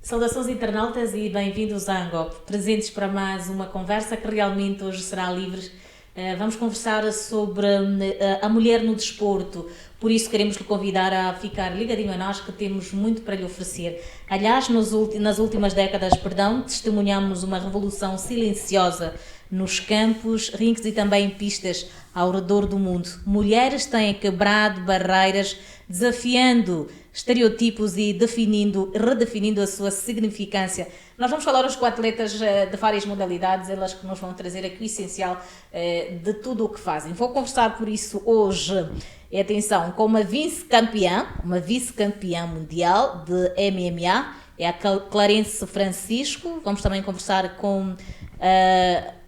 Saudações internautas e bem-vindos à Angop, presentes para mais uma conversa que realmente hoje será livre. Vamos conversar sobre a mulher no desporto, por isso queremos lhe convidar a ficar ligadinho a nós que temos muito para lhe oferecer. Aliás, nas últimas décadas, testemunhamos uma revolução silenciosa nos campos, rinques e também pistas ao redor do mundo. Mulheres têm quebrado barreiras, desafiando estereotipos e redefinindo a sua significância. Nós vamos falar hoje com atletas de várias modalidades, elas que nos vão trazer aqui o essencial de tudo o que fazem. Vou conversar por isso hoje, atenção, com uma vice-campeã mundial de MMA, é a Clarence Francisco. Vamos também conversar com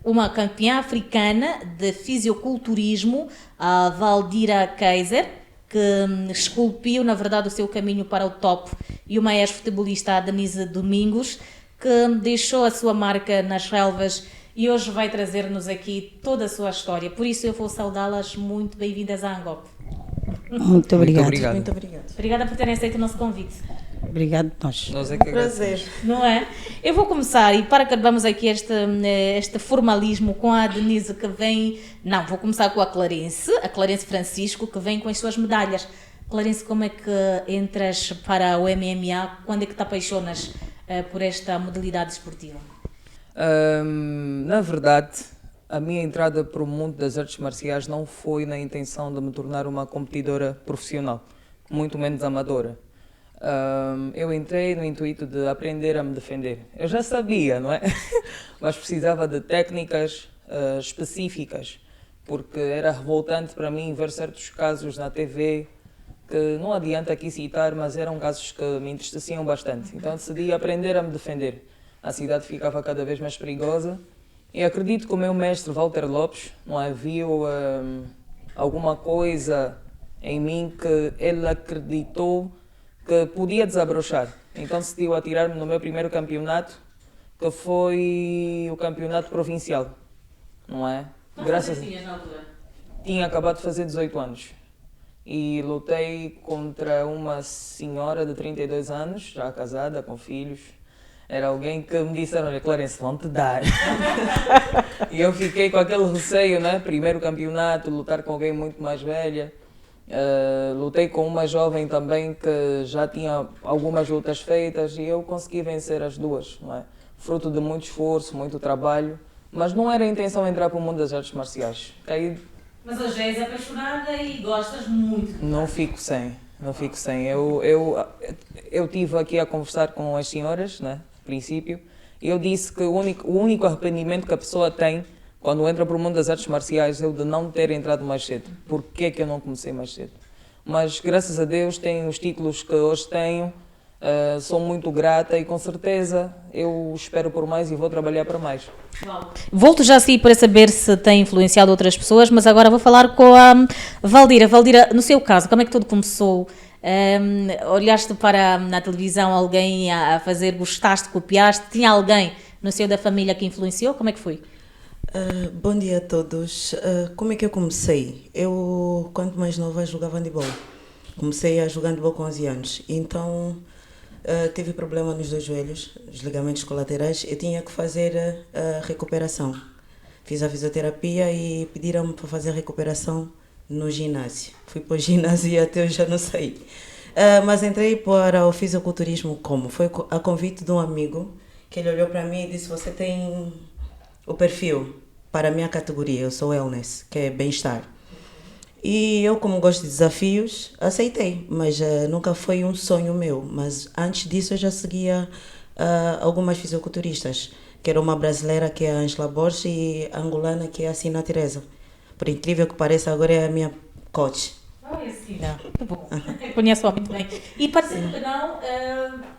uma campeã africana de fisiculturismo, a Valdira Kaiser, que esculpiu, na verdade, o seu caminho para o top, e uma ex-futebolista, a Denise Domingos, que deixou a sua marca nas relvas e hoje vai trazer-nos aqui toda a sua história. Por isso eu vou saudá-las. Muito bem-vindas à Angop. Muito obrigado. Muito obrigado. Obrigada por terem aceito o nosso convite. Obrigado nós. Nós é que Prazer. Não é? Eu vou começar, e para que acabamos aqui este formalismo com a Denise, que vem... Não, vou começar com a Clarence Francisco, que vem com as suas medalhas. Clarence, como é que entras para o MMA? Quando é que te apaixonas por esta modalidade esportiva? Na verdade, a minha entrada para o mundo das artes marciais não foi na intenção de me tornar uma competidora profissional, muito menos amadora. Eu entrei no intuito de aprender a me defender. Eu já sabia, não é? Mas precisava de técnicas específicas, porque era revoltante para mim ver certos casos na TV, que não adianta aqui citar, mas eram casos que me entristeciam bastante. Então decidi aprender a me defender. A cidade ficava cada vez mais perigosa e acredito que o meu mestre Walter Lopes, não é, viu alguma coisa em mim que ele acreditou que podia desabrochar. Então decidiu atirar-me no meu primeiro campeonato, que foi o campeonato provincial, não é? Graças a Deus. Na altura? Tinha acabado de fazer 18 anos e lutei contra uma senhora de 32 anos, já casada, com filhos. Era alguém que me disse: olha, Clarence, vão-te dar. E eu fiquei com aquele receio, né? Primeiro campeonato, lutar com alguém muito mais velha. Lutei com uma jovem também que já tinha algumas lutas feitas e eu consegui vencer as duas, não é? Fruto de muito esforço, muito trabalho, mas não era a intenção entrar para o mundo das artes marciais. Aí, Mas hoje és apaixonada e gostas muito. não fico sem. Eu estive aqui a conversar com as senhoras, né, no princípio, e eu disse que o único arrependimento que a pessoa tem quando entra para o mundo das artes marciais é o de não ter entrado mais cedo. Por que é que eu não comecei mais cedo? Mas graças a Deus tenho os títulos que hoje tenho, sou muito grata e com certeza eu espero por mais e vou trabalhar para mais. Volto já assim para saber se tem influenciado outras pessoas, mas agora vou falar com a Valdira. Valdira, no seu caso, como é que tudo começou? Olhaste para na televisão alguém a fazer, gostaste, copiaste? Tinha alguém no seio da família que influenciou? Como é que foi? Bom dia a todos. Como é que eu comecei? Eu, quando mais nova, jogava handebol. Comecei a jogar handebol com 11 anos. Então, tive problema nos dois joelhos, os ligamentos colaterais. Eu tinha que fazer a recuperação. Fiz a fisioterapia e pediram-me para fazer a recuperação no ginásio. Fui para o ginásio e até eu já não saí. Mas entrei para o fisiculturismo como? Foi a convite de um amigo, que ele olhou para mim e disse: você tem o perfil para a minha categoria, eu sou wellness, que é bem-estar. E eu, como gosto de desafios, aceitei, mas nunca foi um sonho meu. Mas antes disso eu já seguia algumas fisiculturistas, que era uma brasileira, que é a Angela Borges, e a angolana, que é a Sina Teresa. Por incrível que pareça, agora é a minha coach. Sim. Bom, conheço-a muito bem. E parece-me que não,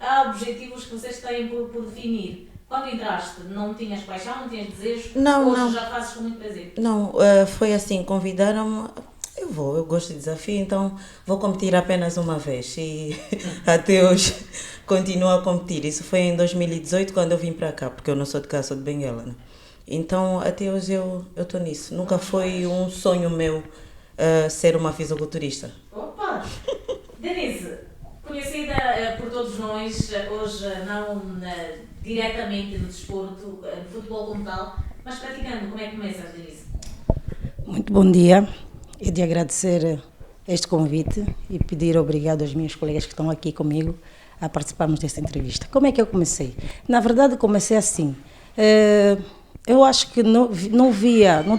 há objetivos que vocês têm por definir. Quando entraste, não tinhas paixão, não tinhas desejo? Não, hoje não. já fazes com muito prazer? Não, foi assim, convidaram-me, eu gosto de desafio, então vou competir apenas uma vez e até hoje continuo a competir. Isso foi em 2018 quando eu vim para cá, porque eu não sou de cá, sou de Benguela, né? Então até hoje eu estou nisso. Nunca foi um sonho meu ser uma fisiculturista. Opa! Denise, conhecida por todos nós, hoje não diretamente no desporto, no futebol como tal, mas praticando, como é que começas, Denise? Muito bom dia. E de agradecer este convite e pedir obrigado aos meus colegas que estão aqui comigo a participarmos desta entrevista. Como é que eu comecei? Na verdade, comecei assim. Eu acho que não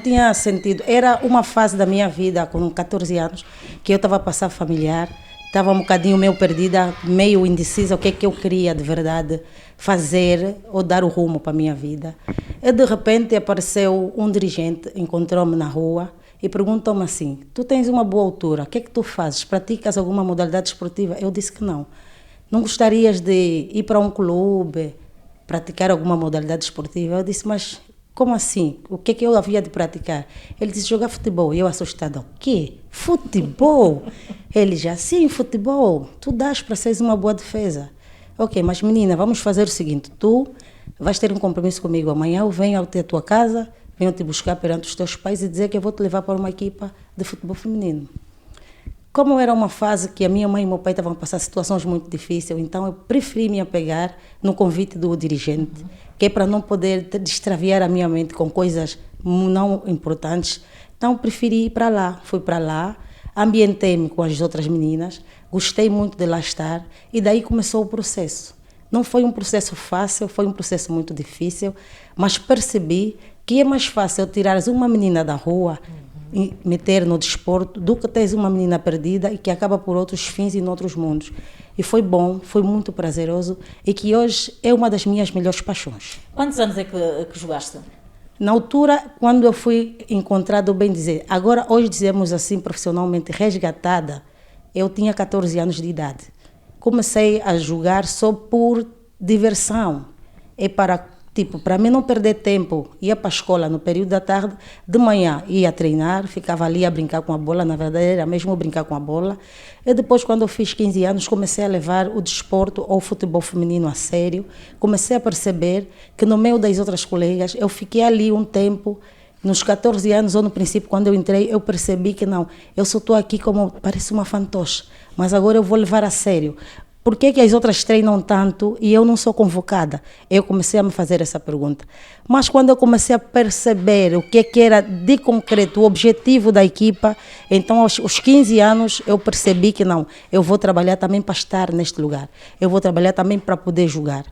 tinha sentido. Era uma fase da minha vida, com 14 anos, que eu estava a passar familiar, estava um bocadinho meio perdida, meio indecisa, o que é que eu queria de verdade fazer ou dar o rumo para a minha vida. E de repente apareceu um dirigente, encontrou-me na rua e perguntou-me assim: tu tens uma boa altura, o que é que tu fazes? Praticas alguma modalidade esportiva? Eu disse que não. Não gostarias de ir para um clube, praticar alguma modalidade esportiva? Eu disse, mas como assim? O que é que eu havia de praticar? Ele disse, jogar futebol. E eu assustada, o quê? Futebol? Ele já, sim, futebol. Tu dás para seres uma boa defesa. Ok, mas menina, vamos fazer o seguinte, tu vais ter um compromisso comigo amanhã, eu venho até a tua casa, venho te buscar perante os teus pais e dizer que eu vou te levar para uma equipa de futebol feminino. Como era uma fase que a minha mãe e meu pai estavam a passar situações muito difíceis, então eu preferi me apegar no convite do dirigente, que é para não poder extraviar a minha mente com coisas não importantes. Então preferi ir para lá. Fui para lá, ambientei-me com as outras meninas, gostei muito de lá estar e daí começou o processo. Não foi um processo fácil, foi um processo muito difícil, mas percebi que é mais fácil tirares uma menina da rua e meter no desporto do que tens uma menina perdida e que acaba por outros fins e noutros mundos. E foi bom, foi muito prazeroso e que hoje é uma das minhas melhores paixões. Quantos anos é que jogaste? Na altura, quando eu fui encontrada, bem dizer, agora hoje dizemos assim profissionalmente resgatada, eu tinha 14 anos de idade. Comecei a jogar só por diversão. É para mim não perder tempo, ia para a escola no período da tarde, de manhã ia treinar, ficava ali a brincar com a bola, na verdade era mesmo brincar com a bola. E depois, quando eu fiz 15 anos, comecei a levar o desporto ou o futebol feminino a sério. Comecei a perceber que no meio das outras colegas, eu fiquei ali um tempo, nos 14 anos ou no princípio, quando eu entrei, eu percebi que não, eu só estou aqui como, parece uma fantoche, mas agora eu vou levar a sério. Por que as outras treinam tanto e eu não sou convocada? Eu comecei a me fazer essa pergunta. Mas quando eu comecei a perceber o que era de concreto, o objetivo da equipa, então aos 15 anos eu percebi que não, eu vou trabalhar também para estar neste lugar. Eu vou trabalhar também para poder jogar.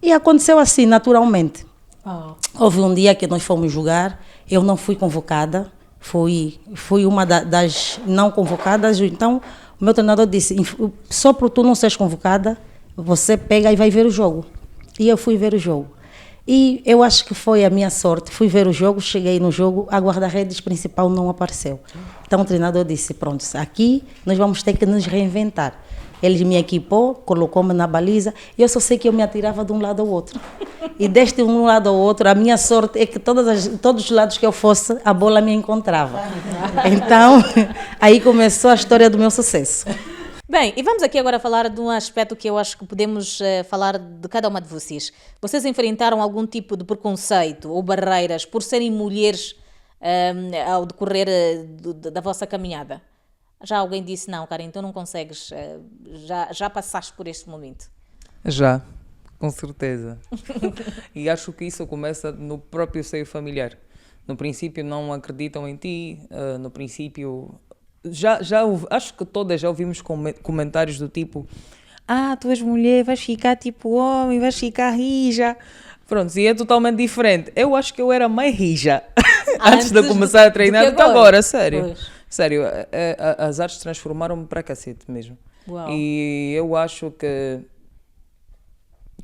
E aconteceu assim, naturalmente. Houve um dia que nós fomos jogar, eu não fui convocada, fui uma das não convocadas, então o meu treinador disse, só por tu não seres convocada, você pega e vai ver o jogo. E eu fui ver o jogo. E eu acho que foi a minha sorte. Fui ver o jogo, cheguei no jogo, a guarda-redes principal não apareceu. Então o treinador disse, pronto, aqui nós vamos ter que nos reinventar. Ele me equipou, colocou-me na baliza, e eu só sei que eu me atirava de um lado ao outro. E deste um lado ao outro, a minha sorte é que todos os lados que eu fosse, a bola me encontrava. Então, aí começou a história do meu sucesso. Bem, e vamos aqui agora falar de um aspecto que eu acho que podemos falar de cada uma de vocês. Vocês enfrentaram algum tipo de preconceito ou barreiras por serem mulheres ao decorrer da vossa caminhada? Já alguém disse, não, Karen, tu não consegues, já passaste por este momento? Já, com certeza. E acho que isso começa no próprio seio familiar. No princípio não acreditam em ti, no princípio... acho que todas já ouvimos comentários do tipo: tu és mulher, vais ficar tipo homem, vais ficar rija. Pronto, e é totalmente diferente. Eu acho que eu era mais rija antes de começar a treinar do que agora, sério. Pois. Sério, as artes transformaram-me para cacete mesmo. Uau. E eu acho que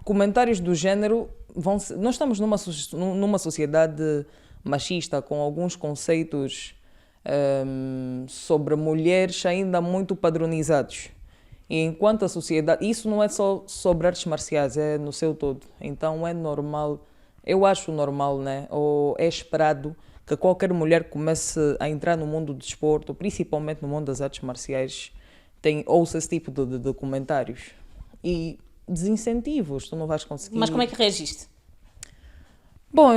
comentários do género nós estamos numa sociedade machista com alguns conceitos sobre mulheres ainda muito padronizados. E enquanto a sociedade... Isso não é só sobre artes marciais, é no seu todo. Então é normal, eu acho normal, né? Ou é esperado que qualquer mulher comece a entrar no mundo do desporto, principalmente no mundo das artes marciais, ouça esse tipo de comentários. E desincentivos, tu não vais conseguir... Mas como é que reagiste? Bom,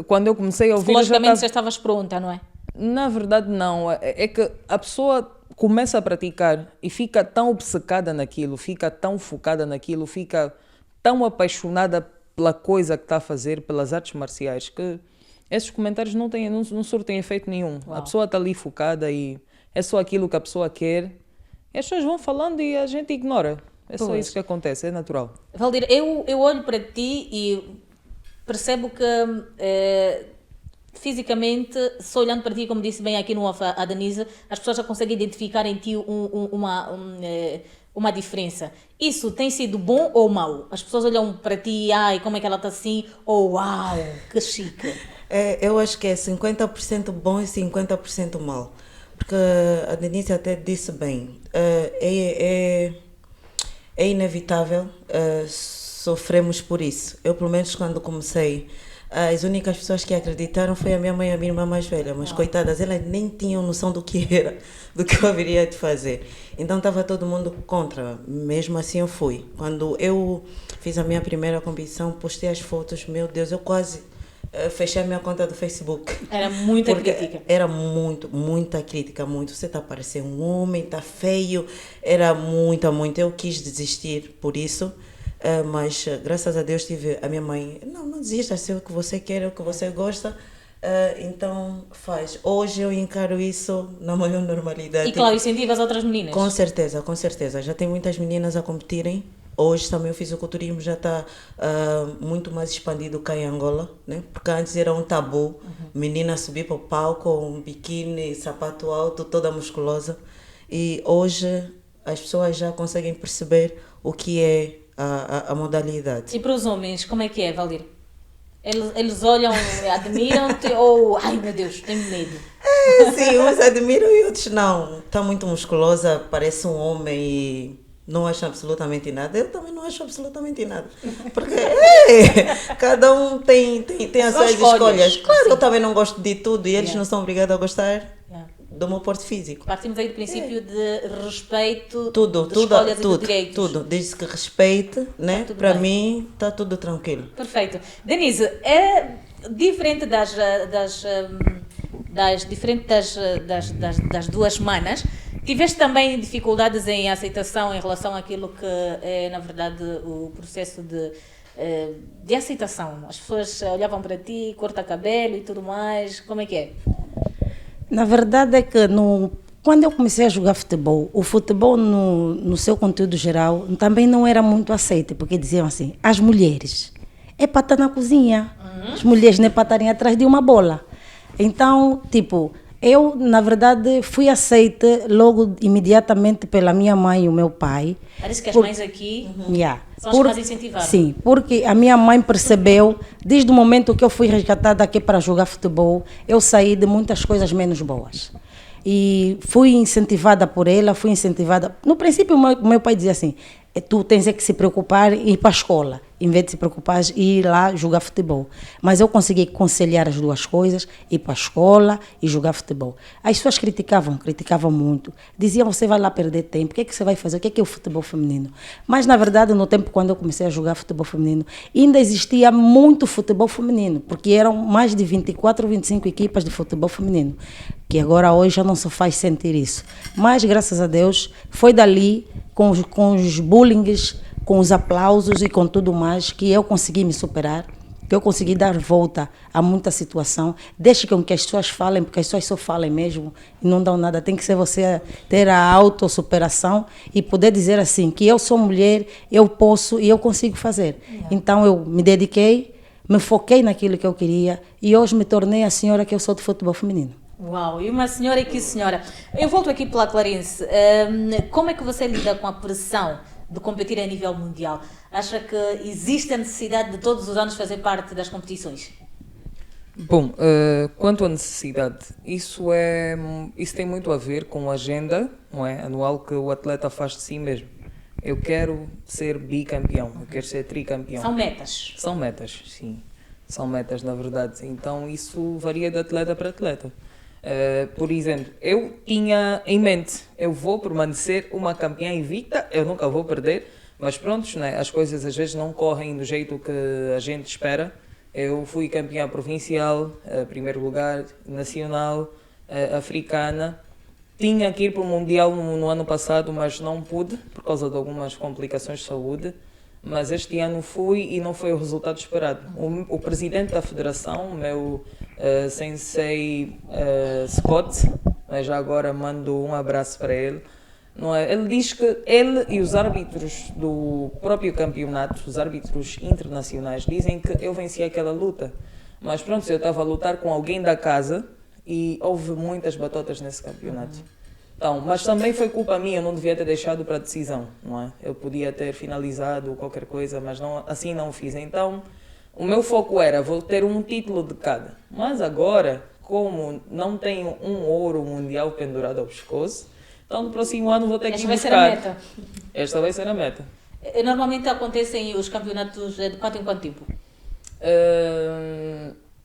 quando eu comecei a ouvir... Logicamente já estavas pronta, não é? Na verdade, não. É que a pessoa, começa a praticar e fica tão obcecada naquilo, fica tão focada naquilo, fica tão apaixonada pela coisa que está a fazer, pelas artes marciais, que esses comentários não surtem efeito nenhum. Uau. A pessoa está ali focada e é só aquilo que a pessoa quer. E as pessoas vão falando e a gente ignora. É só Pois. isso que acontece, é natural. Valdir, eu olho para ti e percebo que fisicamente, só olhando para ti, como disse bem aqui no off a Denise, as pessoas já conseguem identificar em ti uma diferença. Isso tem sido bom ou mau? As pessoas olham para ti, ai, como é que ela está assim? Ou uau, que chique. Eu acho que é 50% bom e 50% mal. Porque a Denise até disse bem, é inevitável, sofremos por isso. Eu, pelo menos, quando comecei, as únicas pessoas que acreditaram foi a minha mãe e a minha irmã mais velha, mas coitadas, elas nem tinham noção do que era, do que eu haveria de fazer. Então estava todo mundo contra, mesmo assim eu fui. Quando eu fiz a minha primeira competição, postei as fotos, meu Deus, eu quase fechei a minha conta do Facebook. Era muita Porque crítica. Era muita crítica, muito. Você está parecendo um homem, está feio. Era muita. Eu quis desistir por isso, mas graças a Deus tive a minha mãe. Não desista, se é o que você quer, é o que você gosta. Então faz. Hoje eu encaro isso na maior normalidade. E claro, incentiva as outras meninas. Com certeza. Já tem muitas meninas a competirem. Hoje também o fisiculturismo já está muito mais expandido cá em Angola, né? Porque antes era um tabu, menina subir para o palco com um biquíni, sapato alto, toda musculosa. E hoje as pessoas já conseguem perceber o que é a modalidade. E para os homens, como é que é, Valdir? Eles olham, admiram-te ou, ai meu Deus, tenho medo. Sim, uns admiram e outros não. Está muito musculosa, parece um homem e não acho absolutamente nada. Eu também não acho absolutamente nada. Porque cada um tem as São suas escolhas. Claro, Sim. eu também não gosto de tudo e eles Yeah. não são obrigados a gostar Yeah. do meu porte físico. Partimos aí do princípio de respeito, Tudo, de escolhas e de tudo, direitos. tudo. Desde que respeite, né? tudo Para bem. mim, está tudo tranquilo. Perfeito. Denise, é diferente das duas semanas. Tiveste também dificuldades em aceitação em relação àquilo que é, na verdade, o processo de aceitação. As pessoas olhavam para ti, corta cabelo e tudo mais. Como é que é? Na verdade é que quando eu comecei a jogar futebol, o futebol no seu conteúdo geral também não era muito aceito, porque diziam assim, as mulheres é para estar na cozinha, as mulheres não é para estarem atrás de uma bola. Então, tipo, eu, na verdade, fui aceita logo, imediatamente, pela minha mãe e o meu pai. Parece que as mães aqui Yeah. são as que mais incentivaram. Sim, porque a minha mãe percebeu, desde o momento que eu fui resgatada aqui para jogar futebol, eu saí de muitas coisas menos boas. E fui incentivada por ela, fui incentivada. No princípio, o meu pai dizia assim, tu tens é que se preocupar e ir para a escola, em vez de se preocupar e ir lá jogar futebol. Mas eu consegui conciliar as duas coisas, ir para a escola e jogar futebol. As pessoas criticavam muito. Diziam, você vai lá perder tempo, o que é que você vai fazer? O que é o futebol feminino? Mas, na verdade, no tempo quando eu comecei a jogar futebol feminino, ainda existia muito futebol feminino, porque eram mais de 24 ou 25 equipas de futebol feminino, que agora hoje já não se faz sentir isso. Mas, graças a Deus, foi dali, com os bullings, com os aplausos e com tudo mais, que eu consegui me superar, que eu consegui dar volta a muita situação. Deixe com que as pessoas falem, porque as pessoas só falem mesmo e não dão nada. Tem que ser você ter a autossuperação e poder dizer assim, que eu sou mulher, eu posso e eu consigo fazer. Então eu me dediquei, me foquei naquilo que eu queria e hoje me tornei a senhora que eu sou de futebol feminino. Uau, e uma senhora e que senhora. Eu volto aqui pela Clarence. Como é que você lida com a pressão de competir a nível mundial? Acha que existe a necessidade de todos os anos fazer parte das competições? Bom, quanto à necessidade, isso tem muito a ver com a agenda, não é, anual que o atleta faz de si mesmo. Eu quero ser bicampeão, eu quero ser tricampeão. São metas. São metas, sim. São metas, na verdade. Então, isso varia de atleta para atleta. Por exemplo, eu tinha em mente, eu vou permanecer uma campeã invicta, eu nunca vou perder, mas pronto, né, as coisas às vezes não correm do jeito que a gente espera. Eu fui campeã provincial, primeiro lugar, nacional, africana, tinha que ir para o Mundial no ano passado, mas não pude, por causa de algumas complicações de saúde. Mas este ano fui e não foi o resultado esperado. O presidente da federação, o meu sensei Scott, já agora mando um abraço para ele, não é? Ele diz que ele e os árbitros do próprio campeonato, os árbitros internacionais, dizem que eu venci aquela luta. Mas pronto, eu estava a lutar com alguém da casa e houve muitas batotas nesse campeonato. Então, mas também foi culpa minha, eu não devia ter deixado para a decisão, não é? Eu podia ter finalizado qualquer coisa, mas não, assim não o fiz. Então, o meu foco era, vou ter um título de cada. Mas agora, como não tenho um ouro mundial pendurado ao pescoço, então no próximo ano vou ter que ir buscar. Esta vai ser a meta. Esta vai ser a meta. Normalmente acontecem os campeonatos de quanto em quanto tempo?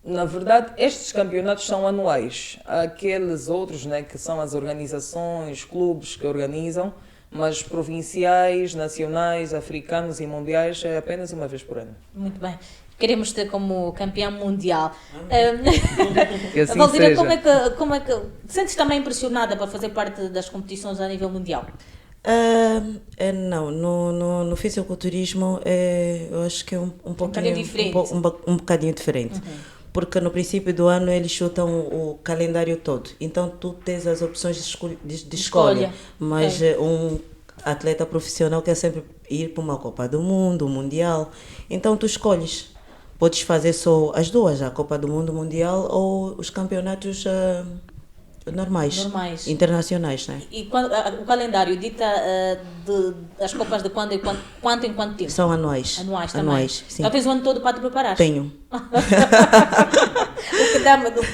Na verdade, estes campeonatos são anuais. Há aqueles outros, né, que são as organizações, clubes que organizam, mas provinciais, nacionais, africanos e mundiais é apenas uma vez por ano. Muito bem. Queremos ter como campeão mundial. Que assim Valdira, seja. como é que sentes também impressionada para fazer parte das competições a nível mundial? Não, no fisiculturismo eu acho que é um pouquinho bocadinho diferente. Um bocadinho diferente. Porque no princípio do ano eles chutam o calendário todo. Então tu tens as opções de escolha. Mas um atleta profissional quer sempre ir para uma Copa do Mundo, um Mundial. Então tu escolhes. Podes fazer só as duas, a Copa do Mundo, o Mundial ou os campeonatos normais, internacionais, né? E o calendário dita as Copas de quanto em quanto tempo? São anuais. Anuais também. Anuais, sim. Então tens o ano todo para te preparar? Tenho.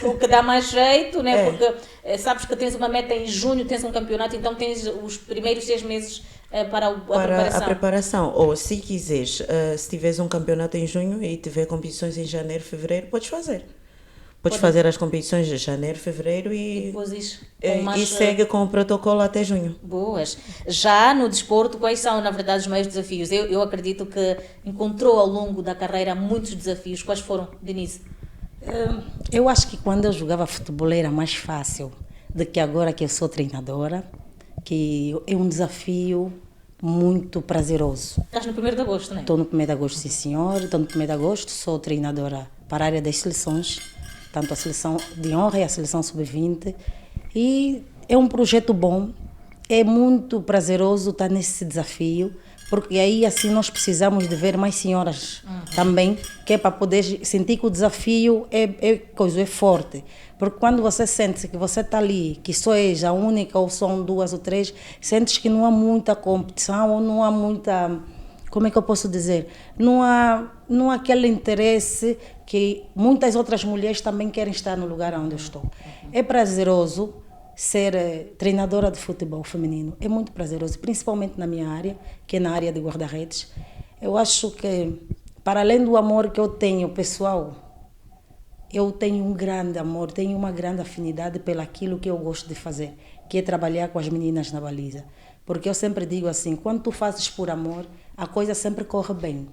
o que dá mais jeito, né? Porque sabes que tens uma meta em junho, tens um campeonato, então tens os primeiros 6 meses para a preparação. Ou se quiseres, se tiveres um campeonato em junho e tiver competições em janeiro, fevereiro, podes fazer. Podes fazer as competições de janeiro, fevereiro e segue com o protocolo até junho. Boas. Já no desporto, quais são, na verdade, os maiores desafios? Eu acredito que encontrou ao longo da carreira muitos desafios. Quais foram, Denise? Eu acho que quando eu jogava futebol era mais fácil do que agora que eu sou treinadora, que é um desafio muito prazeroso. Estás no 1º de agosto, não é? Estou no 1º de agosto, sim senhor. Estou no 1º de agosto, sou treinadora para a área das seleções, tanto a seleção de honra e a seleção sub-20. E é um projeto bom, é muito prazeroso estar nesse desafio, porque aí assim nós precisamos de ver mais senhoras também, que é para poder sentir que o desafio é forte. Porque quando você sente que você está ali, que só és a única, ou são 2 ou 3, sentes que não há muita competição, ou não há muita... Como é que eu posso dizer? Não há aquele interesse que muitas outras mulheres também querem estar no lugar onde eu estou. É prazeroso ser treinadora de futebol feminino. É muito prazeroso, principalmente na minha área, que é na área de guarda-redes. Eu acho que, para além do amor que eu tenho pessoal, eu tenho um grande amor, tenho uma grande afinidade pelo aquilo que eu gosto de fazer, que é trabalhar com as meninas na baliza. Porque eu sempre digo assim, quando tu fazes por amor, a coisa sempre corre bem.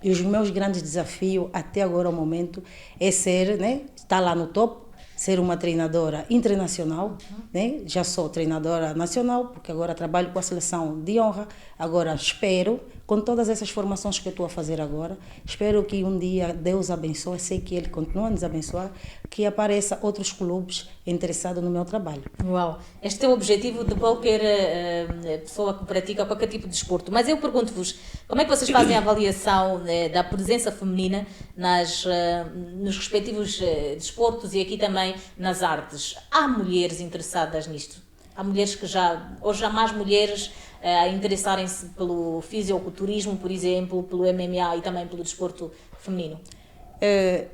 E os meus grandes desafios, até agora, o momento, é ser, né, estar lá no topo, ser uma treinadora internacional, né? Já sou treinadora nacional, porque agora trabalho com a seleção de honra. Agora espero, com todas essas formações que eu estou a fazer agora, espero que um dia Deus abençoe, sei que Ele continua a nos abençoar, que apareça outros clubes interessados no meu trabalho. Uau! Este é o objetivo de qualquer pessoa que pratica qualquer tipo de desporto. Mas eu pergunto-vos, como é que vocês fazem a avaliação da presença feminina nos respectivos desportos e aqui também nas artes? Há mulheres interessadas nisto? Há mulheres que hoje há mais mulheres a interessarem-se pelo fisiculturismo, por exemplo, pelo MMA e também pelo desporto feminino?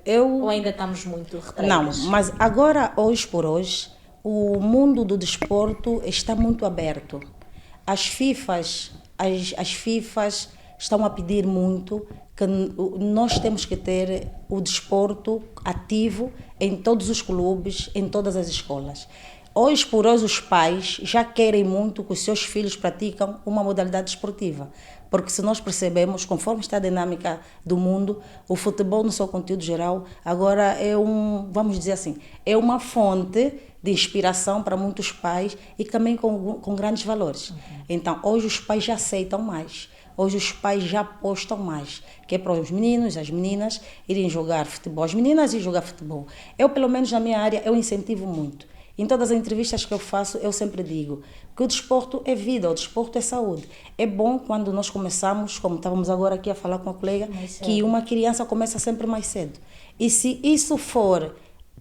Ou ainda estamos muito retraídas? Não, mas agora, hoje por hoje, o mundo do desporto está muito aberto. As FIFAs estão a pedir muito que nós temos que ter o desporto ativo em todos os clubes, em todas as escolas. Hoje por hoje os pais já querem muito que os seus filhos praticam uma modalidade esportiva. Porque se nós percebemos, conforme está a dinâmica do mundo, o futebol no seu conteúdo geral agora é vamos dizer assim, é uma fonte de inspiração para muitos pais e também com grandes valores. Então, hoje os pais já aceitam mais. Hoje os pais já apostam mais, que é para os meninos, as meninas irem jogar futebol, as meninas irem jogar futebol. Eu, pelo menos na minha área, eu incentivo muito. Em todas as entrevistas que eu faço, eu sempre digo que o desporto é vida, o desporto é saúde. É bom quando nós começamos, como estávamos agora aqui a falar com a colega, que uma criança começa sempre mais cedo. E se isso for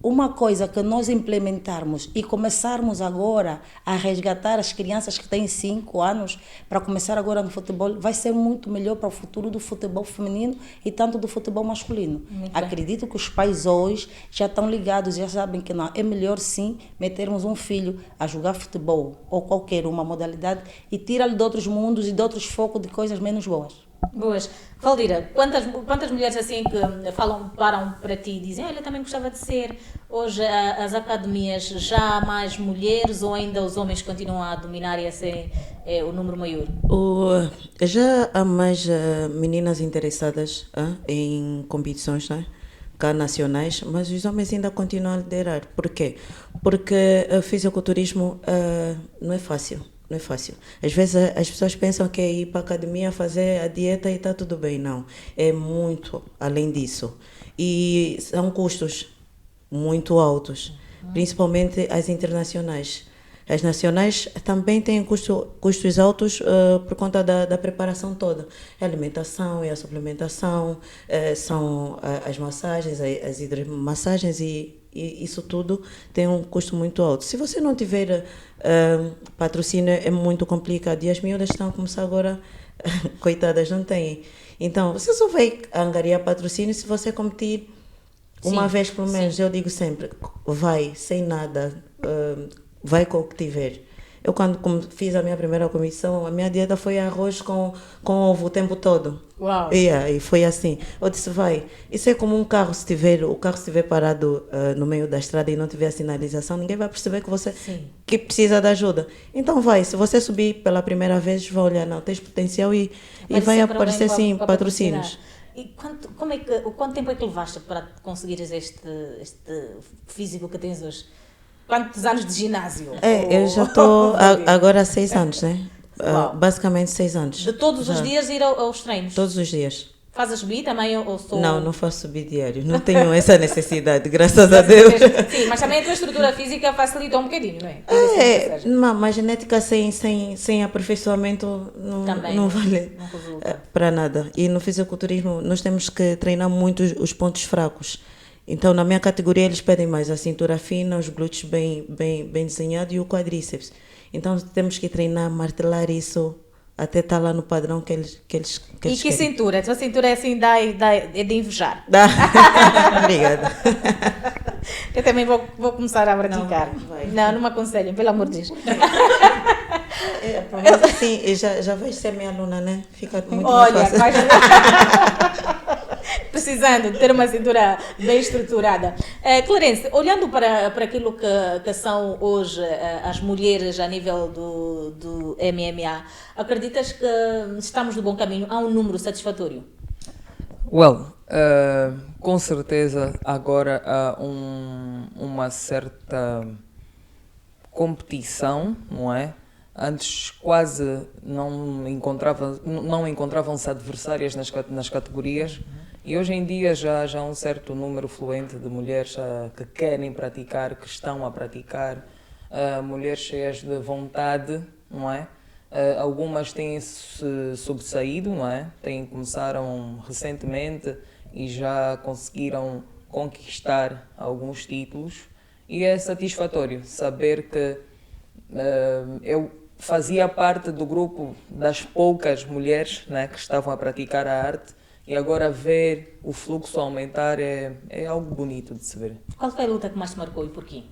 uma coisa que nós implementarmos e começarmos agora a resgatar as crianças que têm 5 anos para começar agora no futebol, vai ser muito melhor para o futuro do futebol feminino e tanto do futebol masculino. Acredito que os pais hoje já estão ligados, já sabem que não, é melhor sim metermos um filho a jogar futebol ou qualquer uma modalidade e tirá-lo de outros mundos e de outros focos de coisas menos boas. Boas. Valdira, quantas mulheres assim que param para ti e dizem, olha, também gostava de ser, hoje as academias já há mais mulheres ou ainda os homens continuam a dominar e a ser o número maior? Já há mais meninas interessadas em competições, né? Cá nacionais, mas os homens ainda continuam a liderar. Por quê? Porque o fisiculturismo não é fácil. Não é fácil. Às vezes as pessoas pensam que é ir para a academia fazer a dieta e está tudo bem. Não. É muito além disso. E são custos muito altos, principalmente as internacionais. As nacionais também têm custos altos por conta da preparação toda. A alimentação e a suplementação, são as massagens, as hidromassagens e isso tudo tem um custo muito alto. Se você não tiver patrocínio, é muito complicado. E as miúdas estão a começar agora, coitadas, não têm. Então, você só vai angariar patrocínio se você competir uma vez por mês. Eu digo sempre, vai, sem nada, vai com o que tiver. Eu, quando fiz a minha primeira comissão, a minha dieta foi arroz com ovo o tempo todo. Uau! E foi assim. Eu disse, vai. Isso é como um carro, o carro estiver parado no meio da estrada e não tiver sinalização, ninguém vai perceber que você que precisa de ajuda. Então vai, se você subir pela primeira vez, vai olhar, não, tens potencial e vai aparecer sim patrocínios. E quanto tempo é que levaste para conseguires este físico que tens hoje? Quantos anos de ginásio? Eu já estou agora há 6 anos, né? Basicamente 6 anos. De todos os dias ir aos treinos? Todos os dias. Fazes subir também ou sou... Não faço subir diário. Não tenho essa necessidade, graças a Deus. Sim, mas também a tua estrutura física facilita um bocadinho, não é? Mas genética sem aperfeiçoamento não vale para nada. E no fisiculturismo nós temos que treinar muito os pontos fracos. Então, na minha categoria, eles pedem mais a cintura fina, os glúteos bem desenhados e o quadríceps. Então, temos que treinar, martelar isso até estar lá no padrão que eles E que querem. cintura? A tua cintura é assim, é de invejar. Obrigada. Eu também vou começar a praticar. Não me aconselhem, pelo amor de Deus. Mas assim, já vais ser minha aluna, né? Fica muito mais fácil. Precisando ter uma cintura bem estruturada. Clarence, olhando para aquilo que são hoje as mulheres a nível do MMA, acreditas que estamos no bom caminho? Há um número satisfatório? Com certeza agora há uma certa competição, não é? Antes quase não encontravam-se adversárias nas categorias. E hoje em dia já há um certo número fluente de mulheres que querem praticar, que estão a praticar, mulheres cheias de vontade, não é? Algumas têm-se sobressaído, não é? Começaram recentemente e já conseguiram conquistar alguns títulos. E é satisfatório saber que eu fazia parte do grupo das poucas mulheres, né, que estavam a praticar a arte. E agora ver o fluxo aumentar é algo bonito de se ver. Qual foi a luta que mais te marcou e porquê?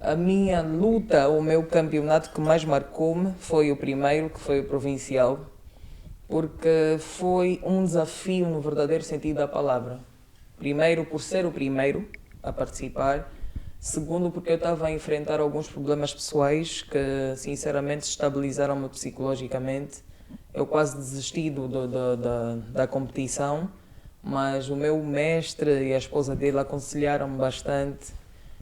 A minha luta, o meu campeonato que mais marcou-me foi o primeiro, que foi o provincial, porque foi um desafio no verdadeiro sentido da palavra. Primeiro, por ser o primeiro a participar, Segundo, porque eu estava a enfrentar alguns problemas pessoais que, sinceramente, estabilizaram-me psicologicamente. Eu quase desisti da competição, mas o meu mestre e a esposa dele aconselharam-me bastante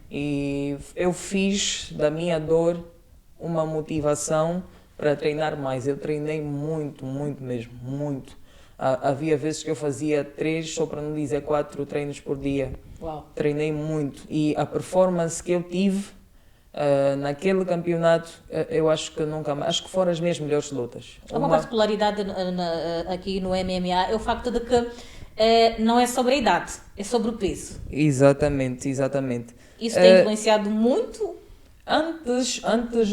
e eu fiz da minha dor uma motivação para treinar mais. Eu treinei muito, muito mesmo, muito. Havia vezes que eu fazia 3, só para não dizer 4 treinos por dia. Uau. Treinei muito e a performance que eu tive naquele campeonato, eu acho que nunca mais, acho que foram as minhas melhores lutas. Há uma particularidade aqui no MMA, é o facto de que não é sobre a idade, é sobre o peso. Exatamente, exatamente. Isso tem influenciado muito? Antes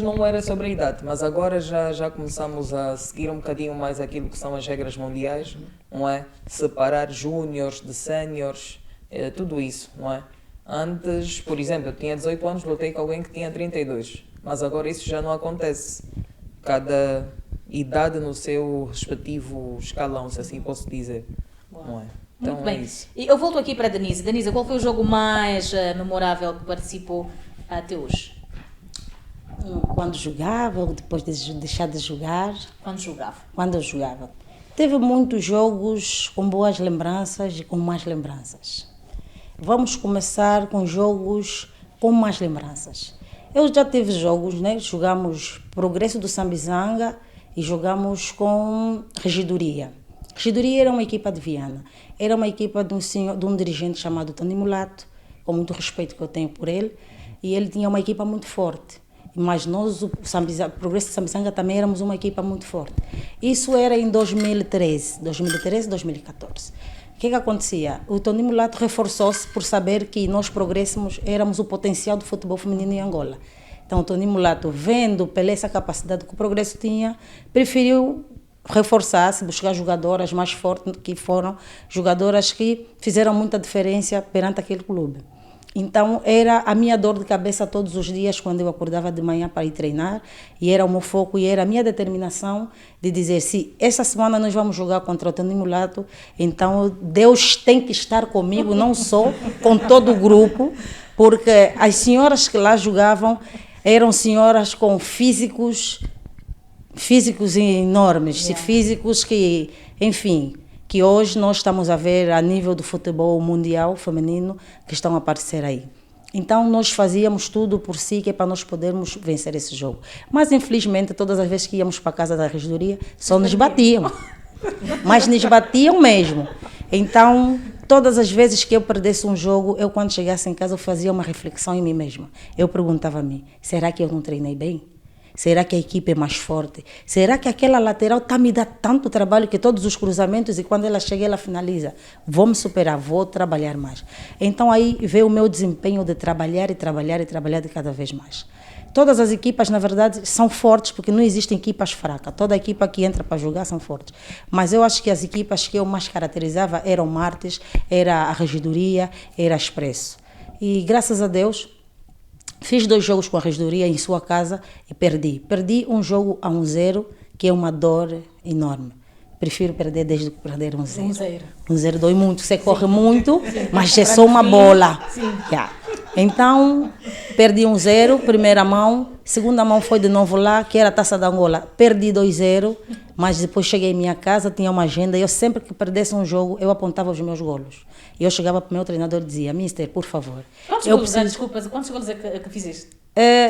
não era sobre a idade, mas agora já começamos a seguir um bocadinho mais aquilo que são as regras mundiais, não é? Separar júniores de séniores, tudo isso, não é? Antes, por exemplo, eu tinha 18 anos, lutei com alguém que tinha 32, mas agora isso já não acontece. Cada idade no seu respectivo escalão, se assim posso dizer, não é? Então, Muito bem. É isso. E eu volto aqui para a Denise. Denise, qual foi o jogo mais memorável que participou até hoje? Quando jogava, ou depois de deixar de jogar. Quando jogava? Quando eu jogava. Teve muitos jogos com boas lembranças e com más lembranças. Vamos começar com jogos com más lembranças. Eu já tive jogos, né? Jogamos Progresso do Sambizanga e jogamos com Regidoria. Regidoria era uma equipa de Viana. Era uma equipa de um dirigente chamado Tony Mulato, com muito respeito que eu tenho por ele, e ele tinha uma equipa muito forte. Mas nós, o Progresso de Sambizanga, também éramos uma equipa muito forte. Isso era em 2013, 2014. O que acontecia? O Tony Mulato reforçou-se por saber que nós progressamos, éramos o potencial do futebol feminino em Angola. Então, o Tony Mulato, vendo pela essa capacidade que o Progresso tinha, preferiu reforçar-se, buscar jogadoras mais fortes, que foram jogadoras que fizeram muita diferença perante aquele clube. Então, era a minha dor de cabeça todos os dias quando eu acordava de manhã para ir treinar, e era o meu foco e era a minha determinação de dizer, se essa semana nós vamos jogar contra o Tony Mulato, então Deus tem que estar comigo, não só com todo o grupo, porque as senhoras que lá jogavam eram senhoras com físicos enormes, físicos que, enfim, que hoje nós estamos a ver a nível do futebol mundial feminino que estão a aparecer aí. Então nós fazíamos tudo por si que é para nós podermos vencer esse jogo. Mas infelizmente todas as vezes que íamos para a casa da regidoria só nos batiam. Mas nos batiam mesmo. Então todas as vezes que eu perdesse um jogo, eu quando chegasse em casa eu fazia uma reflexão em mim mesma. Eu perguntava a mim, será que eu não treinei bem? Será que a equipe é mais forte? Será que aquela lateral está me dando tanto trabalho que todos os cruzamentos e quando ela chega ela finaliza? Vou me superar, vou trabalhar mais. Então aí veio o meu desempenho de trabalhar e trabalhar e trabalhar de cada vez mais. Todas as equipas, na verdade, são fortes porque não existem equipas fracas. Toda equipa que entra para jogar são fortes. Mas eu acho que as equipas que eu mais caracterizava eram Martes, era a Regidoria, era a Expresso. E graças a Deus, fiz 2 jogos com a Regidoria em sua casa e perdi. Perdi um jogo a 1-0, que é uma dor enorme. Prefiro perder desde que perder 1-0. 1-0 dói muito, você corre muito, mas é só uma bola. Yeah. Então, perdi 1-0, primeira mão. Segunda mão foi de novo lá, que era a Taça da Angola. Perdi 2-0, mas depois cheguei em minha casa, tinha uma agenda. E eu sempre que perdesse um jogo, eu apontava os meus golos. E eu chegava para o meu treinador e dizia, Mister, por favor. Quantos golos é que fizeste?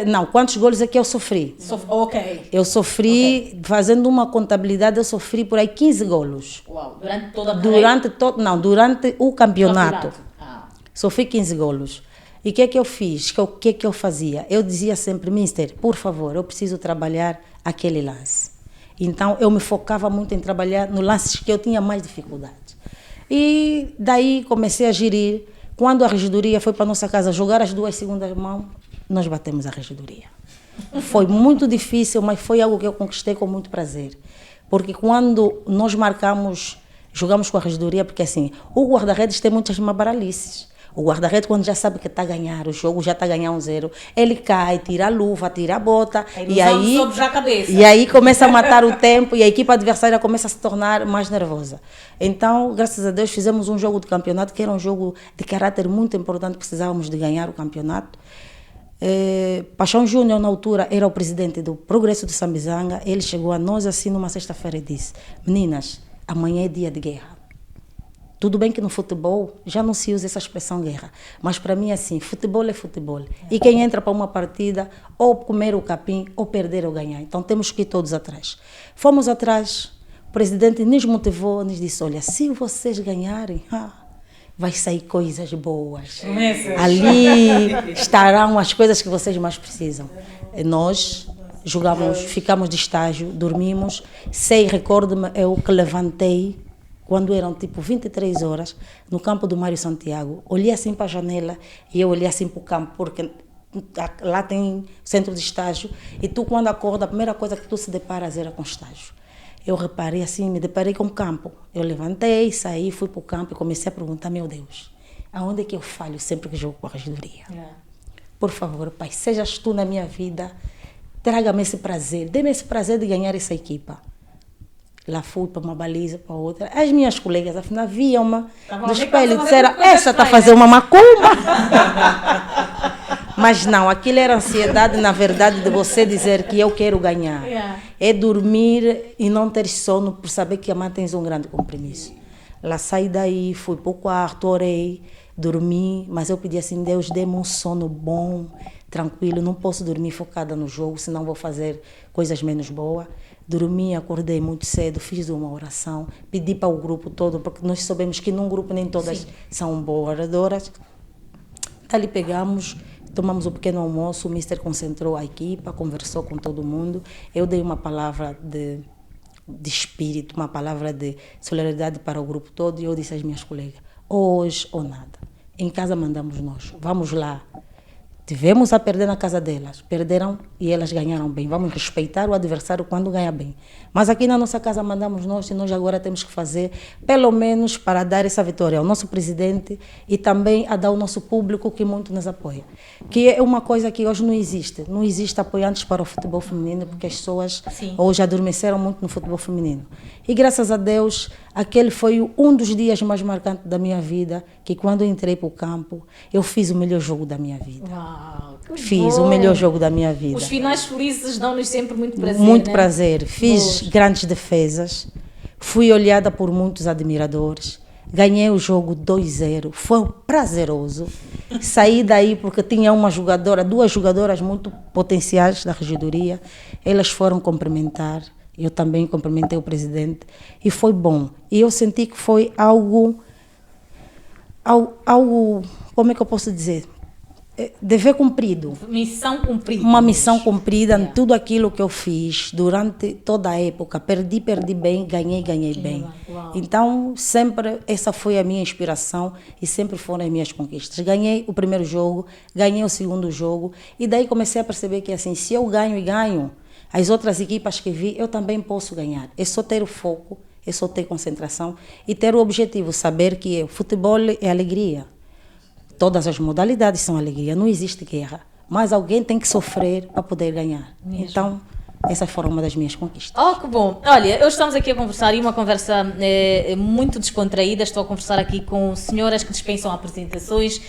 Não, quantos golos é que eu sofri? Ok. Eu sofri, fazendo uma contabilidade, eu sofri por aí 15 golos. Uau, durante toda a carreira? Durante o campeonato. Sofri 15 golos. E o que é que eu fiz? O que é que eu fazia? Eu dizia sempre, Mister, por favor, eu preciso trabalhar aquele lance. Então, eu me focava muito em trabalhar no lance que eu tinha mais dificuldade. E daí comecei a gerir. Quando a Regidoria foi para a nossa casa jogar as 2 segundas mãos, nós batemos a Regidoria. Foi muito difícil, mas foi algo que eu conquistei com muito prazer. Porque quando nós jogamos com a Regidoria, porque assim, o guarda-redes tem muitas mabaralices. O guarda-redes, quando já sabe que está a ganhar, o jogo já está a ganhar 1-0, ele cai, tira a luva, tira a bota, e aí começa a matar o tempo e a equipa adversária começa a se tornar mais nervosa. Então, graças a Deus, fizemos um jogo de campeonato, que era um jogo de caráter muito importante, precisávamos de ganhar o campeonato. Paixão Júnior, na altura, era o presidente do Progresso de Sambizanga. Ele chegou a nós assim numa sexta-feira e disse: meninas, amanhã é dia de guerra. Tudo bem que no futebol já não se usa essa expressão guerra, mas para mim assim, futebol é futebol. E quem entra para uma partida, ou comer o capim, ou perder ou ganhar. Então temos que ir todos atrás. Fomos atrás, o presidente nos motivou, nos disse: olha, se vocês ganharem, vai sair coisas boas. Ali estarão as coisas que vocês mais precisam. E nós jogamos, ficamos de estágio, dormimos. Recordo-me, eu que levantei, quando eram tipo 23 horas, no campo do Mário Santiago, olhei assim para a janela e eu olhei assim para o campo, porque lá tem centro de estágio, e tu quando acorda, a primeira coisa que tu se deparas era com estágio. Eu reparei assim, me deparei com o campo. Eu levantei, saí, fui para o campo e comecei a perguntar: meu Deus, aonde é que eu falho sempre que jogo com a regedoria? Por favor, Pai, sejas tu na minha vida, traga-me esse prazer, dê-me esse prazer de ganhar essa equipa. Lá fui para uma baliza, para outra. As minhas colegas, afinal, viam-me no espelho e disseram: essa está a fazer uma macumba. Mas não, aquilo era ansiedade, na verdade, de você dizer que eu quero ganhar. É dormir e não ter sono por saber que amanhã tens um grande compromisso. Lá saí daí, fui para o quarto, orei, dormi, mas eu pedi assim: Deus, dê-me um sono bom, tranquilo, não posso dormir focada no jogo, senão vou fazer coisas menos boas. Dormi, acordei muito cedo, fiz uma oração, pedi para o grupo todo, porque nós sabemos que num grupo nem todas são boas oradoras. Dali pegamos, tomamos um pequeno almoço, o mister concentrou a equipa, conversou com todo mundo. Eu dei uma palavra de espírito, uma palavra de solidariedade para o grupo todo, e eu disse às minhas colegas: hoje ou nada. Em casa mandamos nós, vamos lá. Tivemos a perder na casa delas, perderam e elas ganharam bem. Vamos respeitar o adversário quando ganha bem. Mas aqui na nossa casa mandamos nós, e nós agora temos que fazer, pelo menos para dar essa vitória ao nosso presidente e também a dar ao nosso público que muito nos apoia. Que é uma coisa que hoje não existe. Não existe apoiantes para o futebol feminino, porque as pessoas hoje adormeceram muito no futebol feminino. E graças a Deus, aquele foi um dos dias mais marcantes da minha vida, que quando eu entrei para o campo, eu fiz o melhor jogo da minha vida. Fiz o melhor jogo da minha vida. Os finais felizes dão-nos sempre muito prazer. Muito prazer. Fiz grandes defesas, fui olhada por muitos admiradores, ganhei o jogo 2-0, foi prazeroso. Saí daí porque tinha duas jogadoras muito potenciais da regedoria, elas foram cumprimentar, eu também cumprimentei o presidente e foi bom. E eu senti que foi algo, como é que eu posso dizer? Dever cumprido. Missão cumprida. Uma missão cumprida em tudo aquilo que eu fiz durante toda a época. Perdi bem, ganhei bem. Então, sempre essa foi a minha inspiração e sempre foram as minhas conquistas. Ganhei o primeiro jogo, ganhei o segundo jogo, e daí comecei a perceber que assim, se eu ganho, as outras equipas que vi, eu também posso ganhar. É só ter o foco, é só ter concentração e ter o objetivo, saber que o futebol é alegria. Todas as modalidades são alegria, não existe guerra. Mas alguém tem que sofrer para poder ganhar. Então, essa foi uma das minhas conquistas. Oh, que bom. Olha, hoje estamos aqui a conversar, e uma conversa muito descontraída. Estou a conversar aqui com senhoras que dispensam apresentações.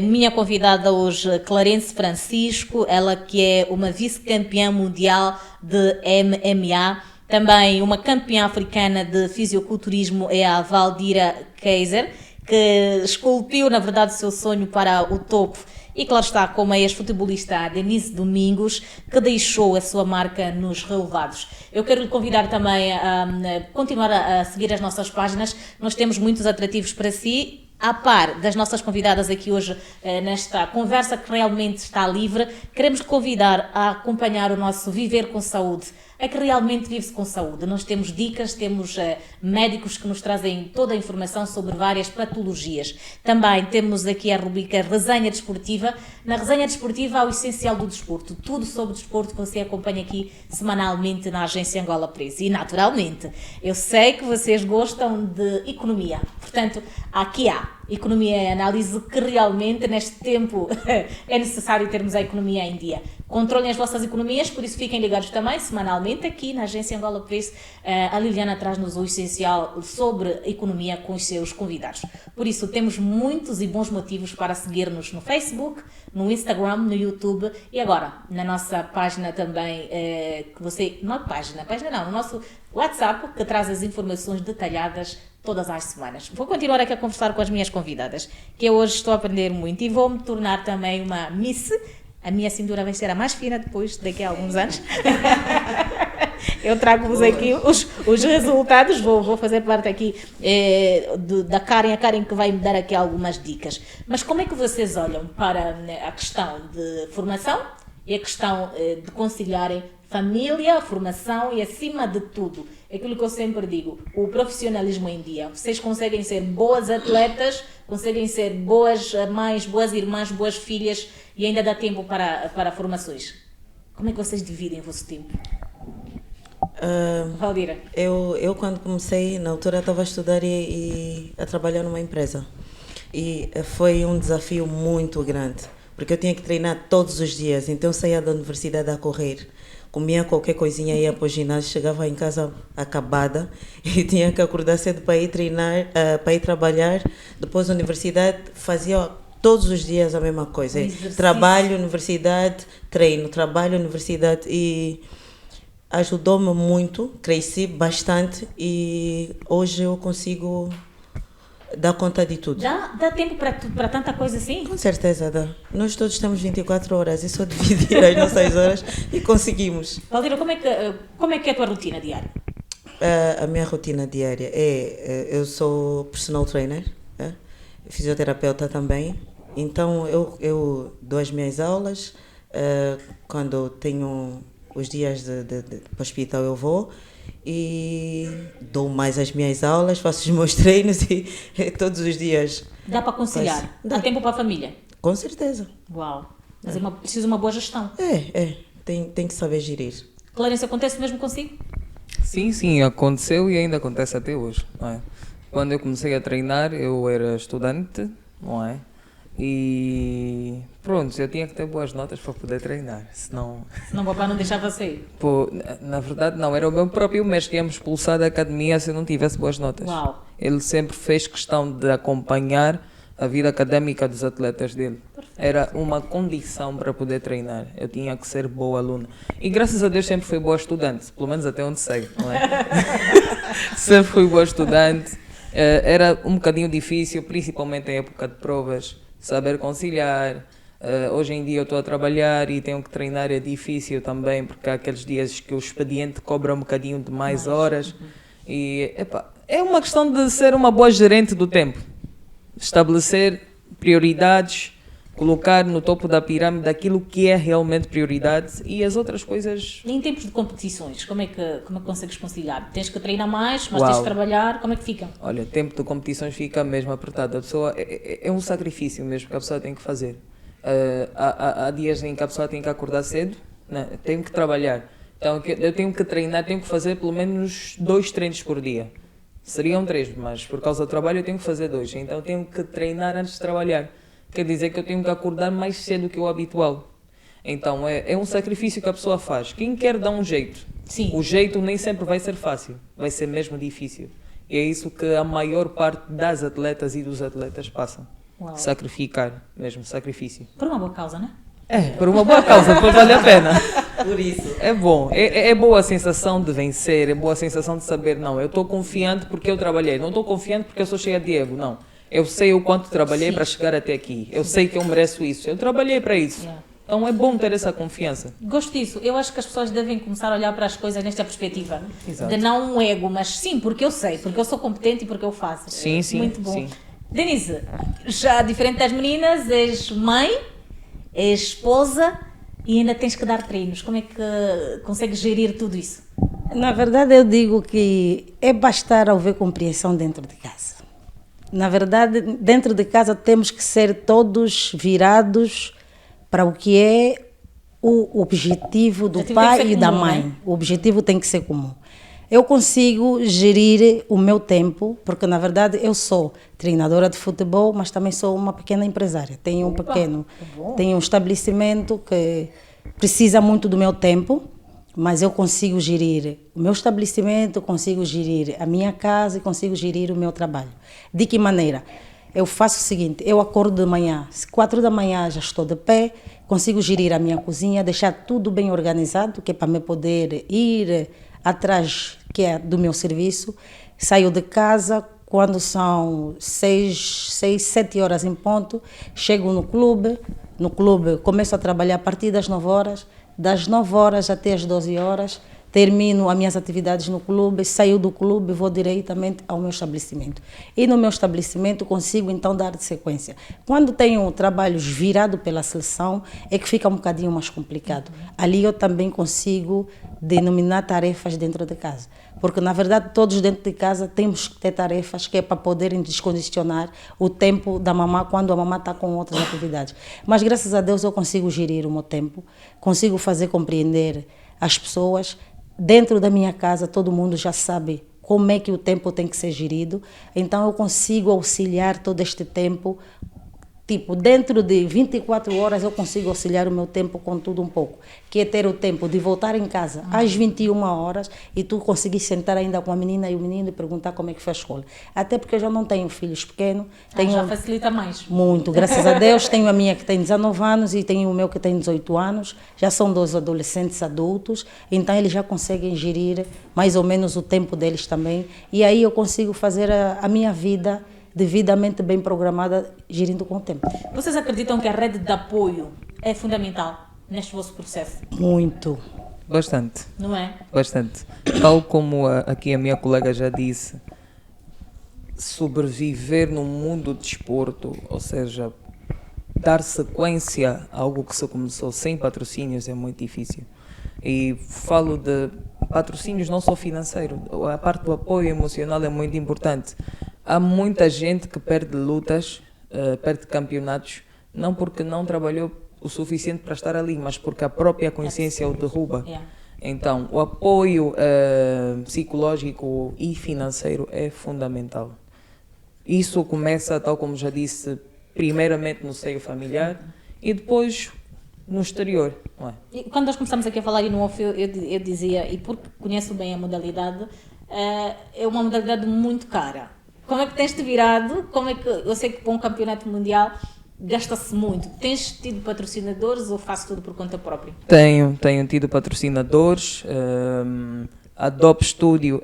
Minha convidada hoje, Clarence Francisco, ela que é uma vice-campeã mundial de MMA. Também uma campeã africana de fisiculturismo é a Valdira Kaiser, que esculpiu, na verdade, o seu sonho para o topo. E claro está, como a ex-futebolista Denise Domingos, que deixou a sua marca nos relevados. Eu quero lhe convidar também a continuar a seguir as nossas páginas. Nós temos muitos atrativos para si. A par das nossas convidadas aqui hoje, nesta conversa que realmente está livre, queremos lhe convidar a acompanhar o nosso Viver com Saúde. É que realmente vive-se com saúde. Nós temos dicas, temos médicos que nos trazem toda a informação sobre várias patologias. Também temos aqui a rubrica Resenha Desportiva. Na Resenha Desportiva há o essencial do desporto. Tudo sobre desporto que você acompanha aqui semanalmente na Agência Angola Press. E naturalmente, eu sei que vocês gostam de economia. Portanto, aqui há economia em análise, que realmente neste tempo é necessário termos a economia em dia. Controlem as vossas economias, por isso fiquem ligados também, semanalmente, aqui na Agência Angola Press. A Liliana traz-nos o essencial sobre economia com os seus convidados. Por isso, temos muitos e bons motivos para seguir-nos no Facebook, no Instagram, no YouTube e agora na nossa página também, que você... Não é página não, no nosso WhatsApp, que traz as informações detalhadas todas as semanas. Vou continuar aqui a conversar com as minhas convidadas, que eu hoje estou a aprender muito e vou-me tornar também uma Miss. A minha cintura vai ser a mais fina depois, daqui a alguns anos. Eu trago-vos aqui os resultados, vou fazer parte aqui da Karen, a Karen que vai me dar aqui algumas dicas. Mas como é que vocês olham para a questão de formação e a questão de conciliarem família, formação e, acima de tudo, aquilo que eu sempre digo, o profissionalismo em dia? Vocês conseguem ser boas atletas, conseguem ser boas mães, boas irmãs, boas filhas e ainda dá tempo para formações? Como é que vocês dividem o vosso tempo? Valdira. Eu quando comecei, na altura estava a estudar e a trabalhar numa empresa. E foi um desafio muito grande, porque eu tinha que treinar todos os dias. Então eu saía da universidade a correr, comia qualquer coisinha, ia para o ginásio, chegava em casa acabada e tinha que acordar cedo para ir treinar, para ir trabalhar. Depois da universidade fazia todos os dias a mesma coisa. Trabalho, universidade, treino, trabalho, universidade, e ajudou-me muito, cresci bastante e hoje eu consigo dar conta de tudo. Dá tempo para tanta coisa assim? Com certeza dá. Nós todos temos 24 horas e só dividir as nossas horas e conseguimos. Valdira, como é que é a tua rotina diária? A minha rotina diária eu sou personal trainer, fisioterapeuta também. Então eu dou as minhas aulas, quando tenho os dias de hospital eu vou e dou mais as minhas aulas, faço os meus treinos e todos os dias. Dá para conciliar? Dá tempo para a família? Com certeza. Uau! Mas precisa de uma boa gestão. Tem que saber gerir. Clarence, acontece mesmo consigo? Sim, aconteceu e ainda acontece até hoje, não é? Quando eu comecei a treinar, eu era estudante, não é? E pronto, eu tinha que ter boas notas para poder treinar, senão o papai não deixava sair? Pô, na verdade não, era o meu próprio mestre que ia me expulsar da academia se eu não tivesse boas notas. Uau. Ele sempre fez questão de acompanhar a vida académica dos atletas dele. Era uma condição para poder treinar, eu tinha que ser boa aluna. E graças a Deus sempre fui boa estudante, pelo menos até onde sei, não é? Sempre fui boa estudante. Era um bocadinho difícil, principalmente em época de provas, saber conciliar. Hoje em dia eu estou a trabalhar e tenho que treinar, é difícil também, porque há aqueles dias que o expediente cobra um bocadinho de mais horas. E é uma questão de ser uma boa gerente do tempo, estabelecer prioridades, colocar no topo da pirâmide aquilo que é realmente prioridade e as outras coisas. E em tempos de competições, como é que consegues conciliar? Tens que treinar mais, mas tens que trabalhar, como é que fica? Olha, o tempo de competições fica mesmo apertado. A pessoa é um sacrifício mesmo que a pessoa tem que fazer. Há dias em que a pessoa tem que acordar cedo, né? Tenho que trabalhar. Então eu tenho que treinar, tenho que fazer pelo menos 2 treinos por dia. Seriam 3, mas por causa do trabalho eu tenho que fazer 2. Então eu tenho que treinar antes de trabalhar. Quer dizer que eu tenho que acordar mais cedo que o habitual. Então é um sacrifício que a pessoa faz. Quem quer dar um jeito. Sim. O jeito nem sempre vai ser fácil, vai ser mesmo difícil. E é isso que a maior parte das atletas e dos atletas passam. Uau. Sacrificar, mesmo sacrifício. Por uma boa causa, não é? Por uma boa causa, depois vale a pena. Por isso. É bom, é boa a sensação de vencer, é boa a sensação de saber, não, eu estou confiante porque eu trabalhei, não estou confiante porque eu sou cheia de ego, não. Eu sei o quanto trabalhei para chegar até aqui, eu sei que eu mereço isso, eu trabalhei para isso. Yeah. Então é bom ter essa confiança. Gosto disso. Eu acho que as pessoas devem começar a olhar para as coisas nesta perspectiva. Exato. De não um ego, mas sim, porque eu sei, porque eu sou competente e porque eu faço. Sim. Muito bom. Sim. Denise, já diferente das meninas, és mãe, és esposa e ainda tens que dar treinos. Como é que consegues gerir tudo isso? Na verdade, eu digo que é bastar haver compreensão dentro de casa. Na verdade, dentro de casa temos que ser todos virados para o que é o objetivo do pai e da mãe. né? O objetivo tem que ser comum. Eu consigo gerir o meu tempo, porque na verdade eu sou treinadora de futebol, mas também sou uma pequena empresária. Tenho um estabelecimento que precisa muito do meu tempo, mas eu consigo gerir o meu estabelecimento, consigo gerir a minha casa e consigo gerir o meu trabalho. De que maneira? Eu faço o seguinte, eu acordo de manhã, 4 da manhã já estou de pé, consigo gerir a minha cozinha, deixar tudo bem organizado, que é para me poder ir atrás que é do meu serviço. Saio de casa quando são 7 horas em ponto, chego no clube começo a trabalhar a partir das 9 horas, das 9 horas até as 12 horas, termino as minhas atividades no clube, saio do clube e vou diretamente ao meu estabelecimento. E no meu estabelecimento consigo então dar sequência. Quando tenho trabalhos virados pela seleção, é que fica um bocadinho mais complicado. Ali eu também consigo denominar tarefas dentro de casa. Porque, na verdade, todos dentro de casa temos que ter tarefas que é para poderem descondicionar o tempo da mamã quando a mamã está com outras atividades. Mas, graças a Deus, eu consigo gerir o meu tempo, consigo fazer compreender as pessoas. Dentro da minha casa, todo mundo já sabe como é que o tempo tem que ser gerido, então eu consigo auxiliar todo este tempo. Tipo, dentro de 24 horas eu consigo auxiliar o meu tempo com tudo um pouco, que é ter o tempo de voltar em casa às 21 horas e tu conseguir sentar ainda com a menina e o menino e perguntar como é que foi a escola. Até porque eu já não tenho filhos pequenos. Já facilita mais. Muito, graças a Deus. Tenho a minha que tem 19 anos e tenho o meu que tem 18 anos. Já são 2 adolescentes adultos, então eles já conseguem gerir mais ou menos o tempo deles também. E aí eu consigo fazer a minha vida devidamente bem programada, gerindo com o tempo. Vocês acreditam que a rede de apoio é fundamental neste vosso processo? Muito. Bastante. Não é? Bastante. Tal como aqui a minha colega já disse, sobreviver no mundo do desporto, ou seja, dar sequência a algo que se começou sem patrocínios é muito difícil. E falo de patrocínios não só financeiro, a parte do apoio emocional é muito importante. Há muita gente que perde lutas, perde campeonatos, não porque não trabalhou o suficiente para estar ali, mas porque a própria consciência o derruba. Então, o apoio psicológico e financeiro é fundamental. Isso começa, tal como já disse, primeiramente no seio familiar e depois no exterior. Não é? E quando nós começamos aqui a falar e no off, eu dizia, e porque conheço bem a modalidade, é uma modalidade muito cara. Como é que tens-te virado? Como é que, eu sei que para um campeonato mundial gasta-se muito. Tens tido patrocinadores ou fazes tudo por conta própria? Tenho tido patrocinadores. A Dope Studio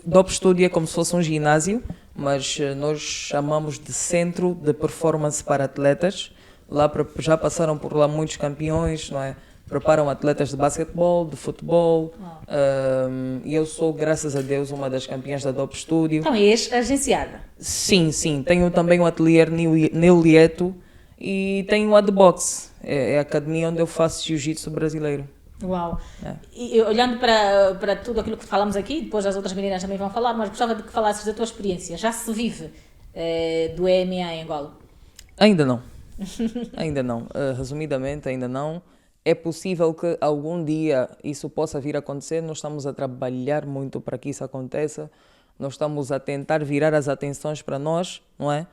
Dope Studio é como se fosse um ginásio, mas nós chamamos de centro de performance para atletas. Lá já passaram por lá muitos campeões, não é? Preparam atletas de basquetebol, de futebol, e eu sou, graças a Deus, uma das campeãs da Dope Studio. Então, és agenciada? Sim. Tenho também o ateliê Neulieto e tenho a The Box, é a academia onde eu faço jiu-jitsu brasileiro. Uau! E olhando para tudo aquilo que falamos aqui, depois as outras meninas também vão falar, mas gostava de que falasses da tua experiência. Já se vive do EMA em Angola? Ainda não. Resumidamente, ainda não. É possível que algum dia isso possa vir a acontecer. Nós estamos a trabalhar muito para que isso aconteça. Nós estamos a tentar virar as atenções para nós, não é?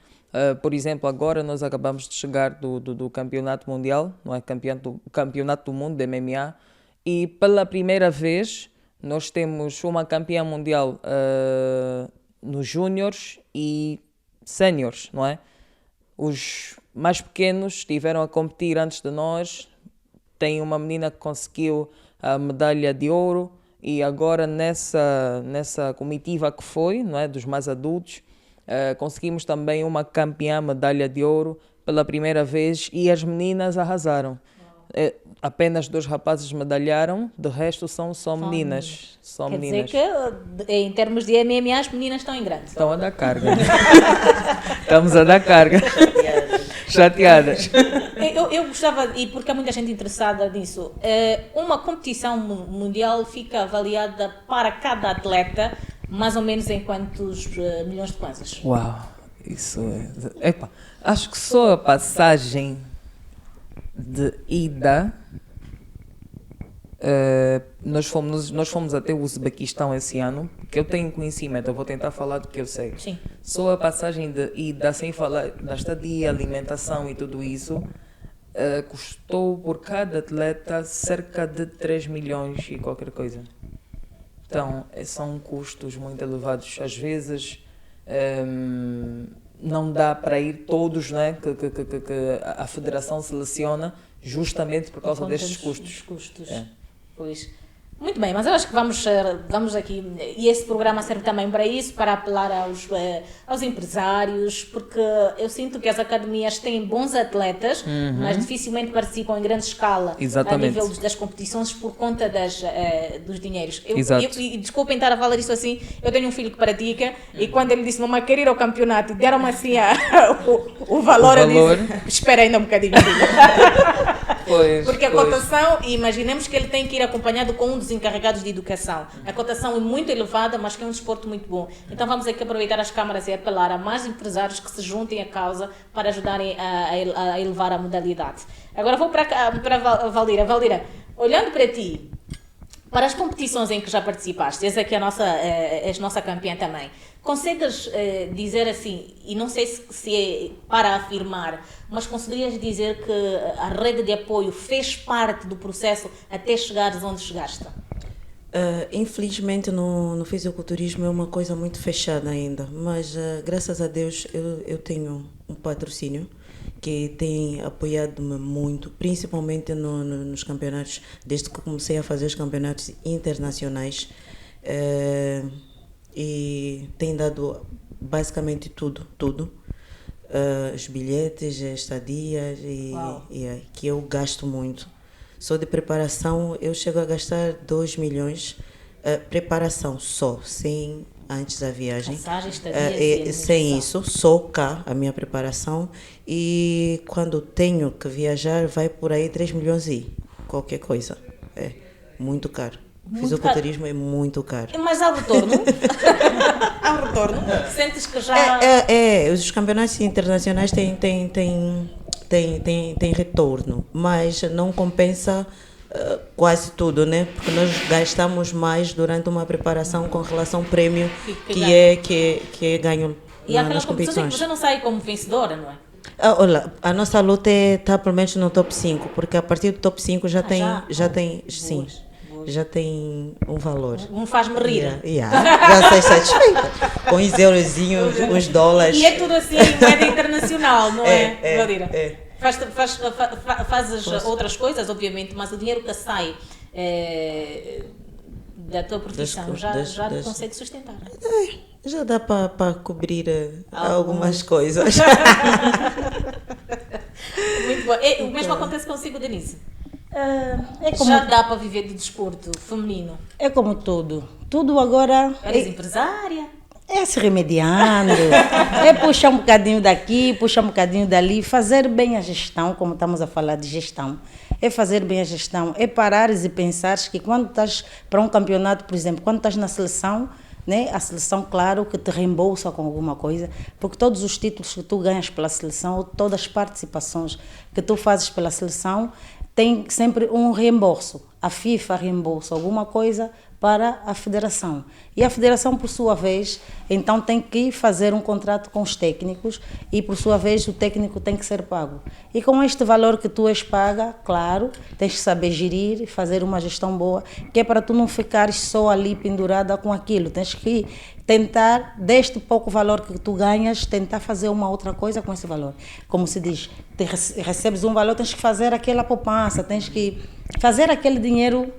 Por exemplo, agora nós acabamos de chegar do campeonato mundial, não é? Campeonato do mundo de MMA, e pela primeira vez nós temos uma campeã mundial nos júniores e séniores, não é? Os mais pequenos estiveram a competir antes de nós. Tem uma menina que conseguiu a medalha de ouro e agora nessa comitiva que foi, não é, dos mais adultos, conseguimos também uma campeã medalha de ouro pela primeira vez e as meninas arrasaram. Apenas 2 rapazes medalharam, de resto são só meninas. Quer dizer que em termos de MMA as meninas estão em grande. Estão a dar carga. Estamos a dar carga. Chateadas. Eu gostava, e porque há muita gente interessada nisso, uma competição mundial fica avaliada para cada atleta mais ou menos em quantos milhões de kwanzas? Uau, isso é... Epa, acho que só a passagem de ida Nós fomos até o Uzbequistão esse ano, que eu tenho conhecimento, eu vou tentar falar do que eu sei. Sim. Só a passagem de ida, sem falar da estadia, alimentação e tudo isso, custou por cada atleta cerca de 3 milhões e qualquer coisa. Então, são custos muito elevados. Às vezes, não dá para ir todos, né, que a federação seleciona justamente por causa destes custos. Pois. Muito bem, mas eu acho que vamos aqui, e esse programa serve também para isso, para apelar aos empresários, porque eu sinto que as academias têm bons atletas, mas dificilmente participam em grande escala. Exatamente. A nível das competições por conta dos dinheiros. Exato. E desculpem estar a falar isso assim, eu tenho um filho que pratica, e quando ele disse, mamãe, quer ir ao campeonato, deram-me assim o valor, eu disse, espera ainda um bocadinho. Porque a cotação, imaginemos que ele tem que ir acompanhado com um dos encarregados de educação. A cotação é muito elevada, mas que é um desporto muito bom. Então vamos aqui aproveitar as câmaras e apelar a mais empresários que se juntem à causa para ajudarem a elevar a modalidade. Agora vou para a Valdira. Valdira, olhando para ti, para as competições em que já participaste, essa aqui és nossa campeã também, consegues dizer assim, e não sei se é para afirmar, mas conseguirias dizer que a rede de apoio fez parte do processo até chegares onde chegaste? Infelizmente no fisiculturismo é uma coisa muito fechada ainda, mas graças a Deus eu tenho um patrocínio que tem apoiado-me muito, principalmente nos campeonatos, desde que comecei a fazer os campeonatos internacionais, e tem dado basicamente tudo. Os bilhetes, as estadias, que eu gasto muito. Só de preparação eu chego a gastar 2 milhões, preparação só, sem antes da viagem. Passagem, estadia, sem isso, só cá a minha preparação, e quando tenho que viajar vai por aí 3 milhões e qualquer coisa. É muito caro. Fisiculturismo é muito caro. Mas há retorno? Há retorno? Sentes que já... Os campeonatos internacionais têm retorno, mas não compensa quase tudo, né? Porque nós gastamos mais durante uma preparação com relação ao prêmio que é ganho nas competições. Você não sai como vencedora, não é? Olha, a nossa luta está pelo menos no top 5, porque a partir do top 5 já tem um valor. Não faz-me rir. Já sei satisfeita. Com uns eurozinhos, uns dólares. E é tudo assim, moeda internacional, não é, Valdira? Fazes outras coisas, obviamente, mas o dinheiro que sai da tua profissão já consegue sustentar. Já dá para cobrir algumas coisas. Muito bom. O mesmo acontece consigo, Denise? Já dá para viver do desporto feminino? É como tudo. Tudo agora... Eres empresária? É se remediando, é puxar um bocadinho daqui, puxar um bocadinho dali, fazer bem a gestão, como estamos a falar de gestão. É fazer bem a gestão, é parares e pensares que quando estás para um campeonato, por exemplo, quando estás na seleção, né, a seleção, claro, que te reembolsa com alguma coisa, porque todos os títulos que tu ganhas pela seleção, ou todas as participações que tu fazes pela seleção, tem sempre um reembolso. A FIFA reembolsa alguma coisa para a federação. E a federação, por sua vez, então tem que fazer um contrato com os técnicos e, por sua vez, o técnico tem que ser pago. E com este valor que tu és paga, claro, tens que saber gerir, fazer uma gestão boa, que é para tu não ficares só ali pendurada com aquilo. Tens que tentar, deste pouco valor que tu ganhas, tentar fazer uma outra coisa com esse valor. Como se diz, recebes um valor, tens que fazer aquela poupança, tens que fazer aquele dinheiro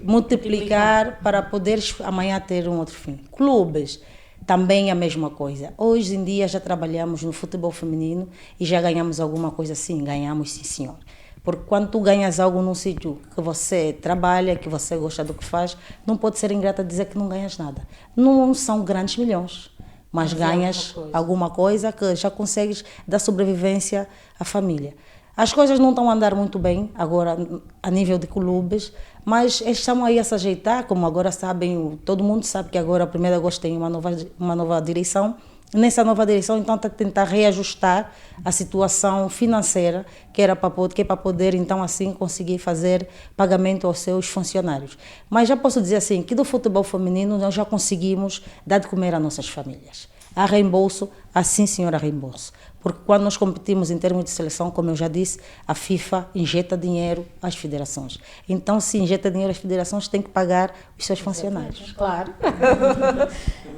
multiplicar para poderes amanhã ter um outro fim. Clubes, também a mesma coisa. Hoje em dia já trabalhamos no futebol feminino e já ganhamos alguma coisa assim, ganhamos sim senhor. Porque quando tu ganhas algo num sítio que você trabalha, que você gosta do que faz, não pode ser ingrata dizer que não ganhas nada. Não são grandes milhões, mas ganhas alguma coisa que já consegues dar sobrevivência à família. As coisas não estão a andar muito bem agora a nível de clubes, mas eles estão aí a se ajeitar, como agora sabem, todo mundo sabe que agora, 1º de agosto, tem uma nova direção nessa nova direção, então, está a tentar reajustar a situação financeira que é para poder, então, assim, conseguir fazer pagamento aos seus funcionários. Mas já posso dizer assim, que do futebol feminino nós já conseguimos dar de comer às nossas famílias. Há reembolso, assim, senhora, reembolso. Porque quando nós competimos em termos de seleção, como eu já disse, a FIFA injeta dinheiro às federações. Então, se injeta dinheiro às federações, tem que pagar os seus funcionários. Claro.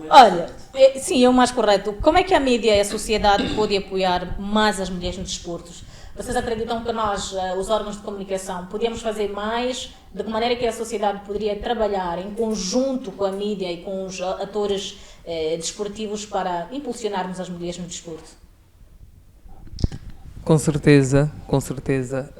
Olha, sim, é o mais correto. Como é que a mídia e a sociedade podem apoiar mais as mulheres nos desportos? Vocês acreditam que nós, os órgãos de comunicação, podíamos fazer mais? De que maneira que a sociedade poderia trabalhar em conjunto com a mídia e com os atores desportivos para impulsionarmos as mulheres no desporto? Com certeza, com certeza.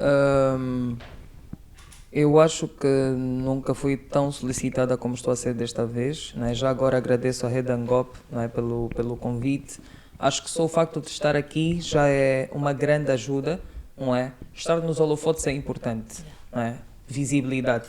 Eu acho que nunca fui tão solicitada como estou a ser desta vez, né? Já agora agradeço à Rede Angop, né, pelo convite. Acho que só o facto de estar aqui já é uma grande ajuda, não é? Estar nos holofotes é importante, não é? Visibilidade.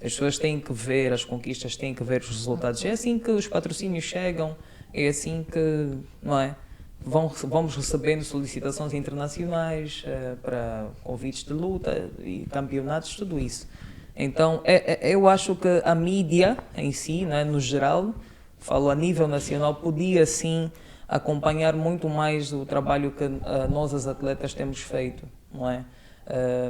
As pessoas têm que ver as conquistas, têm que ver os resultados. É assim que os patrocínios chegam, é assim que, não é? Vamos recebendo solicitações internacionais para convites de luta e campeonatos, tudo isso. Então, eu acho que a mídia em si, né, no geral, falo a nível nacional, podia sim acompanhar muito mais o trabalho que nós, as atletas, temos feito, não é?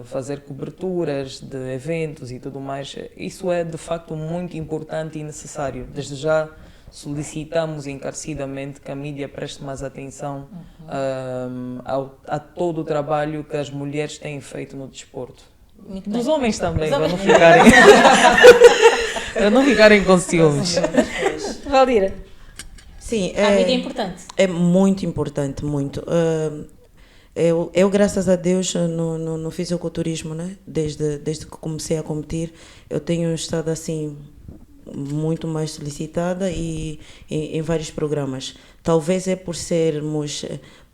Fazer coberturas de eventos e tudo mais. Isso é, de facto, muito importante e necessário. Desde já, solicitamos encarecidamente que a mídia preste mais atenção a todo o trabalho que as mulheres têm feito no desporto. Dos homens também, para não ficarem com ciúmes. Valdira, Sim, a mídia é importante. É muito importante, muito. Eu, graças a Deus, no fisiculturismo, né? Desde que comecei a competir, eu tenho estado assim muito mais solicitada e em vários programas. Talvez é por sermos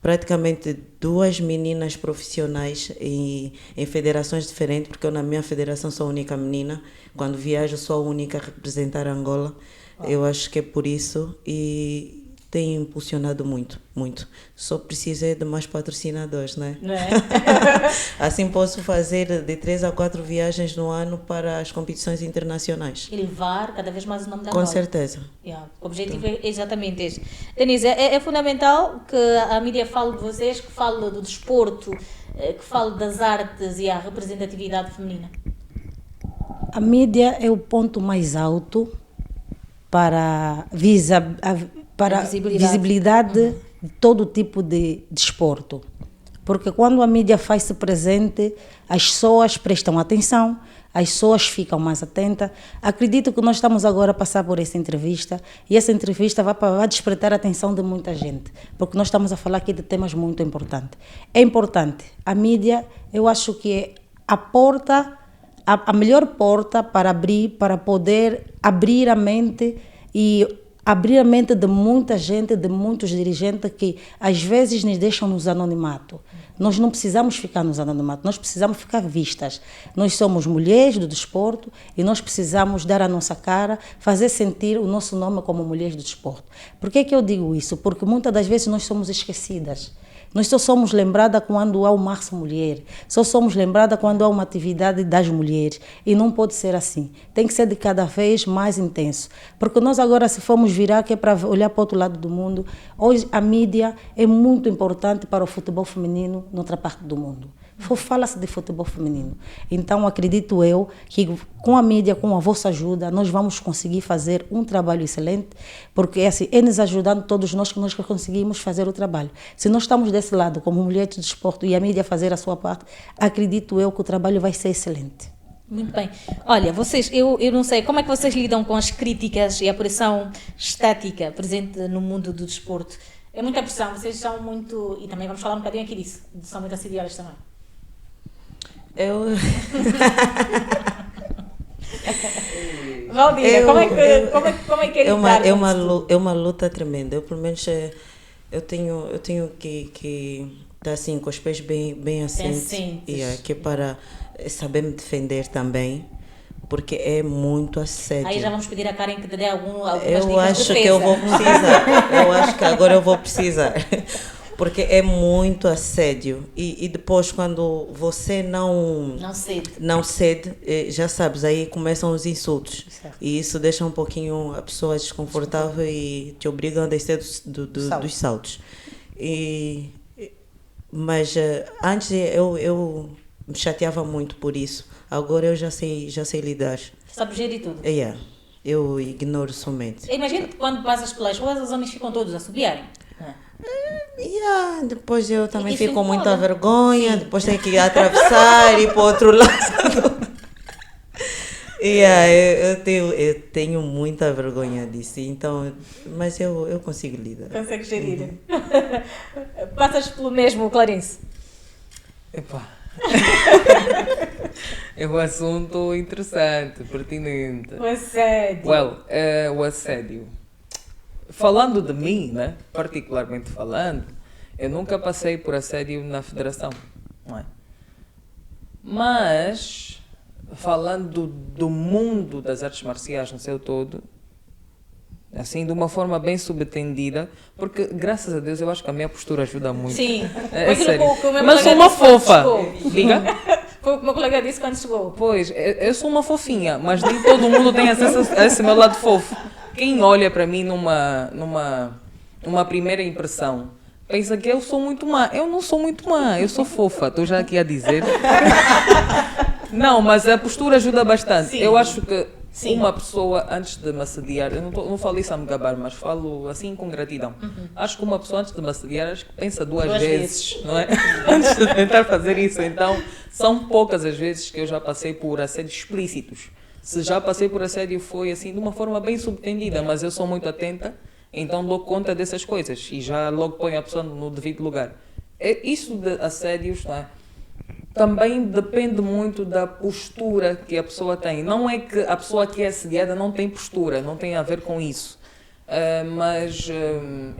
praticamente duas meninas profissionais em federações diferentes, porque eu na minha federação sou a única menina. Quando viajo sou a única a representar Angola. Eu acho que é por isso e tem impulsionado muito, muito. Só preciso de mais patrocinadores, né? Não é? Assim posso fazer de 3 a 4 viagens no ano para as competições internacionais. E levar cada vez mais o nome da Com Angola. certeza. Yeah. O objetivo é exatamente este. Denise, é fundamental que a mídia fale de vocês, que fale do desporto, que fale das artes e a representatividade feminina. A mídia é o ponto mais alto para a visibilidade de todo tipo de desporto. Porque quando a mídia faz-se presente, as pessoas prestam atenção, as pessoas ficam mais atentas. Acredito que nós estamos agora a passar por essa entrevista e essa entrevista vai despertar a atenção de muita gente, porque nós estamos a falar aqui de temas muito importantes. É importante. A mídia, eu acho que é a porta, a melhor porta para poder abrir a mente de muita gente, de muitos dirigentes que às vezes nos deixam nos anonimato. Nós não precisamos ficar nos anonimato, nós precisamos ficar vistas. Nós somos mulheres do desporto e nós precisamos dar a nossa cara, fazer sentir o nosso nome como mulheres do desporto. Por que eu digo isso? Porque muitas das vezes nós somos esquecidas. Nós só somos lembradas quando há o Março Mulher, só somos lembradas quando há uma atividade das mulheres. E não pode ser assim. Tem que ser de cada vez mais intenso. Porque nós agora, se formos virar, que é para olhar para o outro lado do mundo, hoje a mídia é muito importante para o futebol feminino noutra parte do mundo. Fala-se de futebol feminino. Então, acredito eu que com a mídia, com a vossa ajuda, nós vamos conseguir fazer um trabalho excelente, porque assim, é nos ajudando todos nós que nós conseguimos fazer o trabalho. Se nós estamos desse lado, como mulheres de desporto, e a mídia fazer a sua parte, acredito eu que o trabalho vai ser excelente. Muito bem. Olha, vocês, eu não sei, como é que vocês lidam com as críticas e a pressão estática presente no mundo do desporto? É muita pressão, vocês são muito, e também vamos falar um bocadinho aqui disso, são muito assediadas também. Valdira, como é que é lidar é uma luta tremenda. Eu, pelo menos, eu tenho que estar assim, com os pés bem assentes. Que é para saber me defender também. porque é muito assédio. Aí já vamos pedir a Karen que te dê algumas Eu dicas de acho que defesa. eu vou precisar. Eu acho que agora eu vou precisar. Porque é muito assédio. E depois, quando você não cede, já sabes, aí começam os insultos. Certo. E isso deixa um pouquinho a pessoa desconfortável e te obriga a descer dos saltos. Mas antes eu me chateava muito por isso. Agora eu já sei lidar. Sabe gerir tudo. Eu ignoro somente. Imagina que quando passas pelas ruas, os homens ficam todos a assobiarem. Depois eu também Isso fico com incomoda. muita vergonha, depois tenho que atravessar e ir para o outro lado. Eu tenho muita vergonha disso, então, mas eu consigo lidar. Consegue gerir. Passas pelo mesmo, Clarice? Epá. É um assunto interessante, pertinente. O assédio. O assédio. Falando de mim, né? Particularmente falando, eu nunca passei por assédio na federação, não é? Mas, falando do mundo das artes marciais no seu todo, assim, de uma forma bem subtendida, porque, graças a Deus, eu acho que a minha postura ajuda muito. Sim. É Foi aquilo sério. que o meu Mas sou colega uma disse quando fofa. chegou. Diga. Foi o que o meu colega disse quando chegou. Pois, eu sou uma fofinha, mas nem todo mundo tem acesso a esse meu lado fofo. Quem olha para mim numa primeira impressão, pensa que eu sou muito má. Eu não sou muito má, eu sou fofa, estou já aqui a dizer. Não, mas a postura ajuda bastante. Sim. Eu acho que Sim. uma pessoa, antes de me assediar, eu não falo isso a me gabar, mas falo assim com gratidão. Acho que uma pessoa, antes de me assediar, acho que pensa duas vezes, não é? Antes de tentar fazer isso. Então, são poucas as vezes que eu já passei por assédios explícitos. Se já passei por assédio, foi assim, de uma forma bem subtendida, mas eu sou muito atenta, então dou conta dessas coisas e já logo ponho a pessoa no devido lugar. Isso de assédios, não é? Também depende muito da postura que a pessoa tem. Não é que a pessoa que é assediada não tem postura, não tem a ver com isso. Mas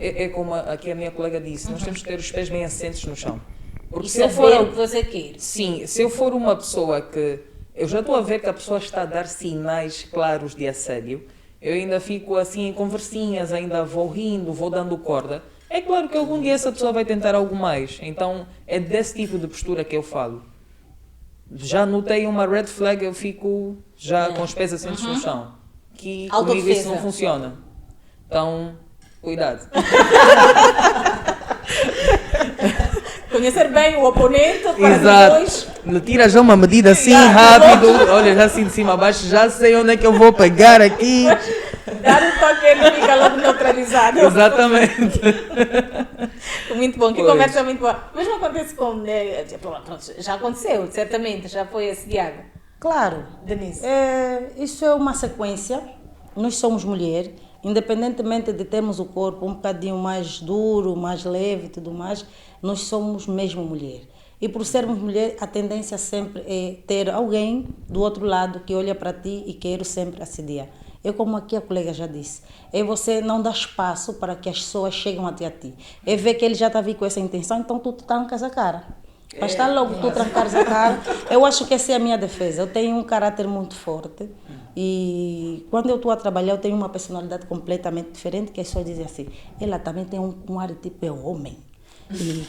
é como aqui a minha colega disse, nós temos que ter os pés bem assentes no chão. Porque E se eu saber for, o que você quer. sim, se eu for uma pessoa que... Eu já estou a ver que a pessoa está a dar sinais claros de assédio. Eu ainda fico assim em conversinhas, ainda vou rindo, vou dando corda. É claro que algum dia essa pessoa vai tentar algo mais. Então é desse tipo de postura que eu falo. Já notei uma red flag, eu fico já com os pés assentes no chão. Que comigo Autodefesa. isso não funciona. Então, cuidado. Conhecer bem o oponente para Exato. depois... Me tira já uma medida assim rápido. Olha, já assim de cima a baixo, já sei onde é que eu vou pegar aqui. Dar um toque, ele fica logo neutralizado. Exatamente. Muito bom, que Pois. conversa muito boa. Mas não acontece com... pronto, já aconteceu, certamente, já foi assediada. Claro. Denise. Isso é uma sequência. Nós somos mulher, independentemente de termos o corpo um bocadinho mais duro, mais leve e tudo mais, nós somos mesmo mulher. E por sermos mulher, a tendência sempre é ter alguém do outro lado que olha para ti e quer sempre assediar. É como aqui a colega já disse, é você não dar espaço para que as pessoas cheguem até a ti. É ver que ele já está a vir com essa intenção, então tu trancas a cara. Basta logo tu trancares a cara. Eu acho que essa é a minha defesa. Eu tenho um caráter muito forte e quando eu estou a trabalhar eu tenho uma personalidade completamente diferente, que as pessoas dizem assim, ela também tem um ar tipo é homem. E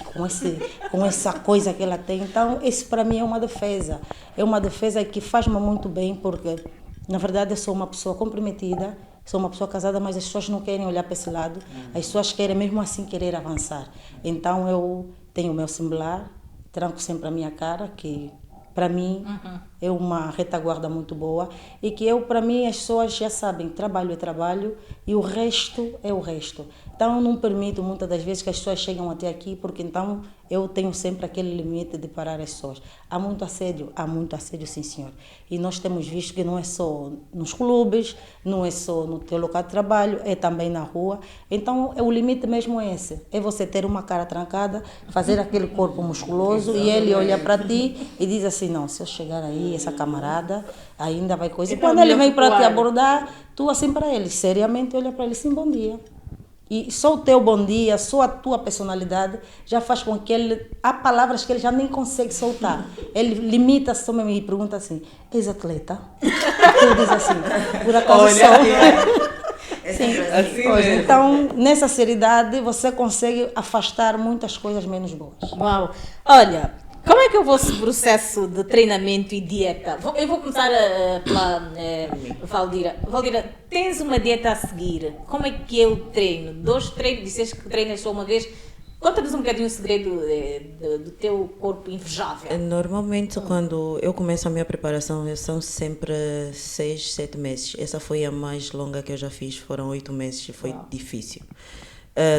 com essa coisa que ela tem. Então, isso para mim é uma defesa. É uma defesa que faz-me muito bem, porque, na verdade, eu sou uma pessoa comprometida, sou uma pessoa casada, mas as pessoas não querem olhar para esse lado. As pessoas querem, mesmo assim, querer avançar. Então, eu tenho o meu similar, tranco sempre a minha cara, que, para mim, é uma retaguarda muito boa. E que para mim, as pessoas já sabem, trabalho é trabalho e o resto é o resto. Então, eu não permito muitas das vezes que as pessoas cheguem até aqui, porque então eu tenho sempre aquele limite de parar as pessoas. Há muito assédio, sim, senhor. E nós temos visto que não é só nos clubes, não é só no teu local de trabalho, é também na rua. Então, o limite mesmo é esse. É você ter uma cara trancada, fazer aquele corpo musculoso e ele olha para ti e diz assim, não, se eu chegar aí, essa camarada ainda vai coisa. E Então, quando ele vem para te melhor abordar, tu assim para ele, seriamente olha para ele, sim, bom dia. E só o teu bom dia, só a tua personalidade já faz com que ele... Há palavras que ele já nem consegue soltar. Ele limita-se só mesmo e pergunta assim, és atleta? Tu diz assim, por acaso sou. Sim. Assim Pois, mesmo. então, nessa seriedade, você consegue afastar muitas coisas menos boas. Uau! Olha, como é que é o vosso processo de treinamento e dieta? Eu vou começar pela Valdira. Valdira, tens uma dieta a seguir. Como é que é o treino? 2 treinos, disseste que treinas só uma vez. Conta-nos um bocadinho o segredo do teu corpo invejável. Normalmente, quando eu começo a minha preparação, são sempre 6, 7 meses. Essa foi a mais longa que eu já fiz, foram 8 meses e foi difícil.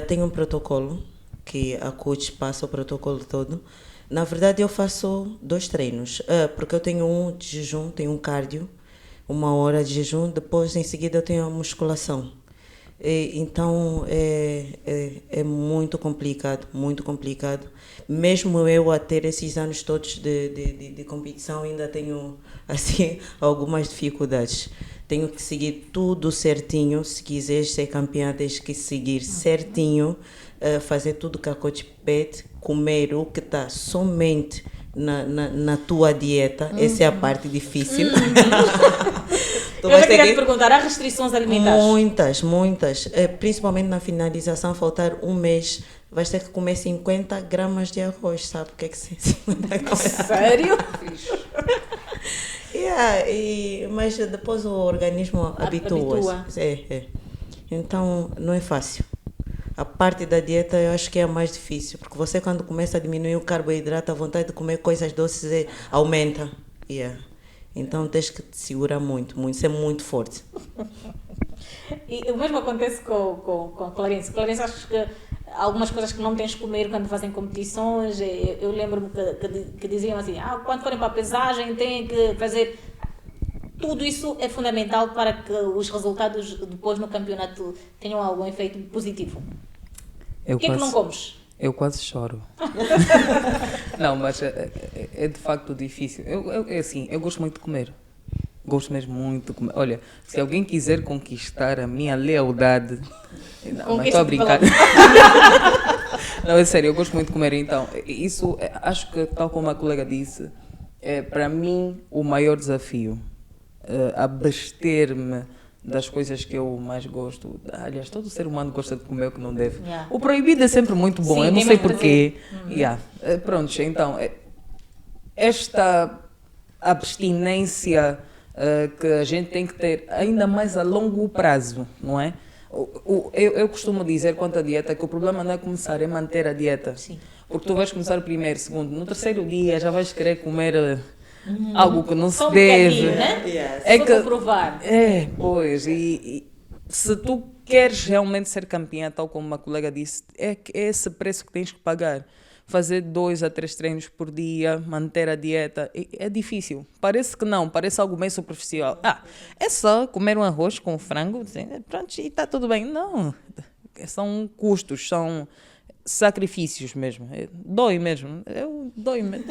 Tenho um protocolo, que a coach passa o protocolo todo. Na verdade, eu faço 2 treinos, porque eu tenho um de jejum, tenho um cardio, 1 hora de jejum, depois em seguida eu tenho a musculação. Então é muito complicado, muito complicado. Mesmo eu a ter esses anos todos de competição, ainda tenho assim algumas dificuldades. Tenho que seguir tudo certinho. Se quiseres ser campeã, tens que seguir certinho, fazer tudo que a coach pede, comer o que está somente na tua dieta. Essa é a parte difícil. Eu já queria te perguntar, há restrições alimentares? Muitas. Principalmente na finalização, faltar 1 mês, vais ter que comer 50 gramas de arroz, sabe o que é que 50 gramas? Sério? Mas depois o organismo habitua-se. Então, não é fácil. A parte da dieta eu acho que é a mais difícil, porque você quando começa a diminuir o carboidrato, a vontade de comer coisas doces aumenta. Então tens que te segurar muito, ser muito forte. E o mesmo acontece com Clarence. Clarence, acho que algumas coisas que não tens de comer quando fazem competições, eu lembro-me que diziam assim, quando forem para a pesagem têm que fazer... Tudo isso é fundamental para que os resultados depois no campeonato tenham algum efeito positivo. O que é que não comes? Eu quase choro. Não, mas é de facto difícil. Eu gosto muito de comer. Gosto mesmo muito de comer. Olha, se alguém quiser conquistar a minha lealdade... Não, mas estou a brincar. Não, é sério, eu gosto muito de comer. Então, isso, acho que, tal como a colega disse, é para mim o maior desafio. Abster-me das coisas que eu mais gosto. Aliás, todo ser humano gosta de comer o que não deve. O proibido é sempre muito bom, eu não sei porquê. Pronto, então, esta abstinência que a gente tem que ter ainda mais a longo prazo, não é? Eu costumo dizer quanto à dieta que o problema não é começar, é manter a dieta. Sim. Porque tu vais começar o primeiro, segundo, no terceiro dia já vais querer comer algo que não se Só um deve. né? É só que para provar. Pois, e se tu queres realmente ser campeã, tal como uma colega disse, é esse preço que tens que pagar. Fazer 2 a 3 treinos por dia, manter a dieta, é difícil. Parece que não, parece algo bem superficial. É só comer um arroz com frango, pronto, e está tudo bem. Não, são custos, são sacrifícios mesmo. Dói mesmo. Dói mesmo.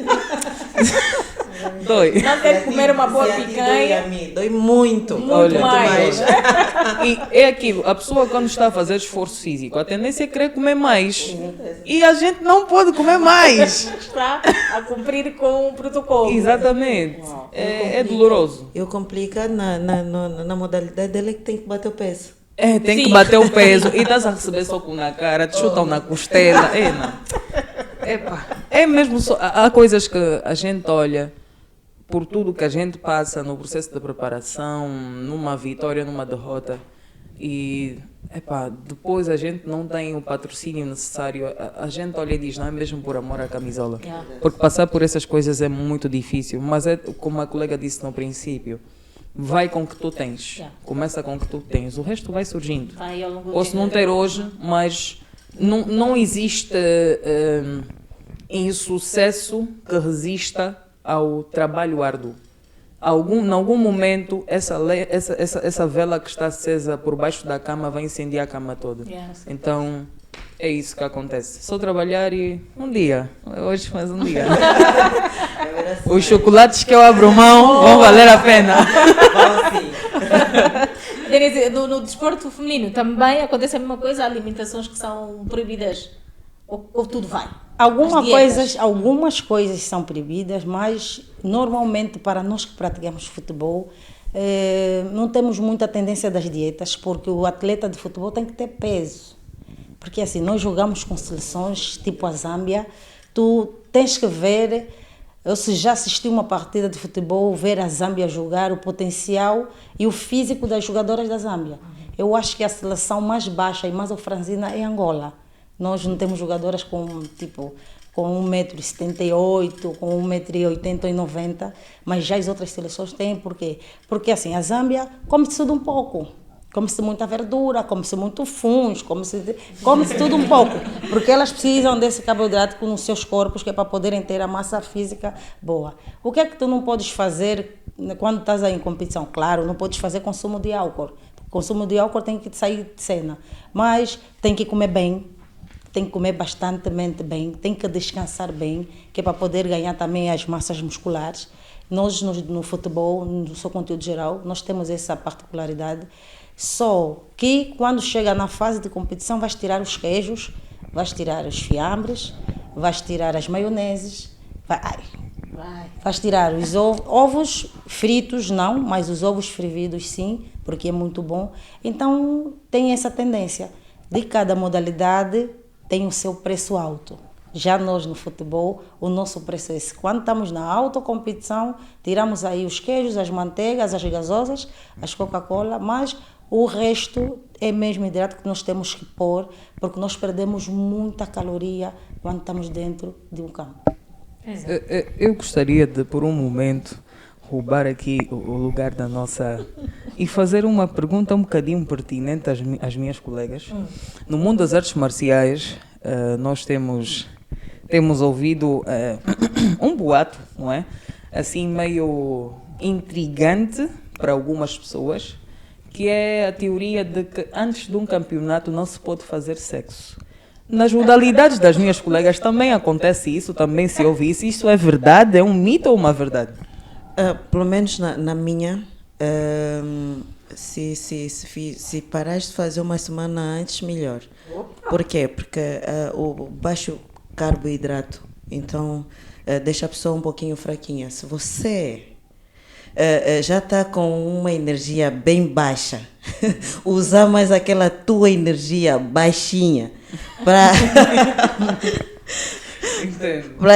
Dói. Não ter que comer uma boa picanha. Dói muito. Muito mais. E é aquilo, a pessoa quando está a fazer esforço físico, a tendência é querer comer mais. E a gente não pode comer mais. Está a cumprir com o protocolo. Exatamente. É doloroso. E o complicado na modalidade dele é que tem que bater o peso. Tem que bater o peso e estás a receber soco na cara, te chutam na costela. Não. É mesmo só. Há coisas que a gente olha por tudo que a gente passa no processo de preparação, numa vitória, numa derrota. E depois a gente não tem o patrocínio necessário. A gente olha e diz, não é mesmo por amor à camisola. Porque passar por essas coisas é muito difícil. Mas é como a colega disse no princípio. Vai com o que tu tens. Começa com o que tu tens. O resto vai surgindo. Posso não ter hoje, mas não existe insucesso que resista ao trabalho árduo. Em algum momento, essa vela que está acesa por baixo da cama vai incendiar a cama toda. Então, é isso que acontece. Só trabalhar e um dia. Hoje mais um dia. Os chocolates que eu abro mão vão valer a pena. Denise, no desporto feminino também acontece a mesma coisa, há alimentações que são proibidas, ou tudo vai? Algumas coisas são proibidas, mas normalmente para nós que praticamos futebol, não temos muita tendência das dietas, porque o atleta de futebol tem que ter peso. Porque assim, nós jogamos com seleções tipo a Zâmbia, tu tens que ver, ou se já assistiu uma partida de futebol, ver a Zâmbia jogar, o potencial e o físico das jogadoras da Zâmbia. Eu acho que a seleção mais baixa e mais franzina é Angola. Nós não temos jogadoras com 1,78m, com 1,80m e 90m, mas já as outras seleções têm. Por quê? Porque assim, a Zâmbia come-se tudo um pouco. Come-se muita verdura, come-se muito funs, come-se tudo um pouco. Porque elas precisam desse carboidrato nos seus corpos, que é para poderem ter a massa física boa. O que é que tu não podes fazer quando estás aí em competição? Claro, não podes fazer consumo de álcool. O consumo de álcool tem que sair de cena. Mas tem que comer bem, tem que comer bastante bem, tem que descansar bem, que é para poder ganhar também as massas musculares. Nós, no futebol, no seu conteúdo geral, nós temos essa particularidade. Só que quando chega na fase de competição, vais tirar os queijos, vais tirar os fiambres, vais tirar as maioneses, vais tirar os ovos fritos, não, mas os ovos fervidos sim, porque é muito bom. Então tem essa tendência de cada modalidade tem o seu preço alto. Já nós no futebol, o nosso preço é esse. Quando estamos na autocompetição, tiramos aí os queijos, as manteigas, as gasosas, as Coca-Cola, mas o resto é mesmo hidrato que nós temos que pôr, porque nós perdemos muita caloria quando estamos dentro de um campo. Eu gostaria de, por um momento, roubar aqui o lugar da nossa... e fazer uma pergunta um bocadinho pertinente às minhas colegas. No mundo das artes marciais, nós temos ouvido um boato, não é? Assim, meio intrigante para algumas pessoas, que é a teoria de que antes de um campeonato não se pode fazer sexo. Nas modalidades das minhas colegas também acontece isso, também se ouve isso. Isso é verdade? É um mito ou uma verdade? Pelo menos na minha, se parares de fazer uma semana antes, melhor. Por quê? Porque o baixo carboidrato, então, deixa a pessoa um pouquinho fraquinha. Se você já está com uma energia bem baixa, usar mais aquela tua energia baixinha para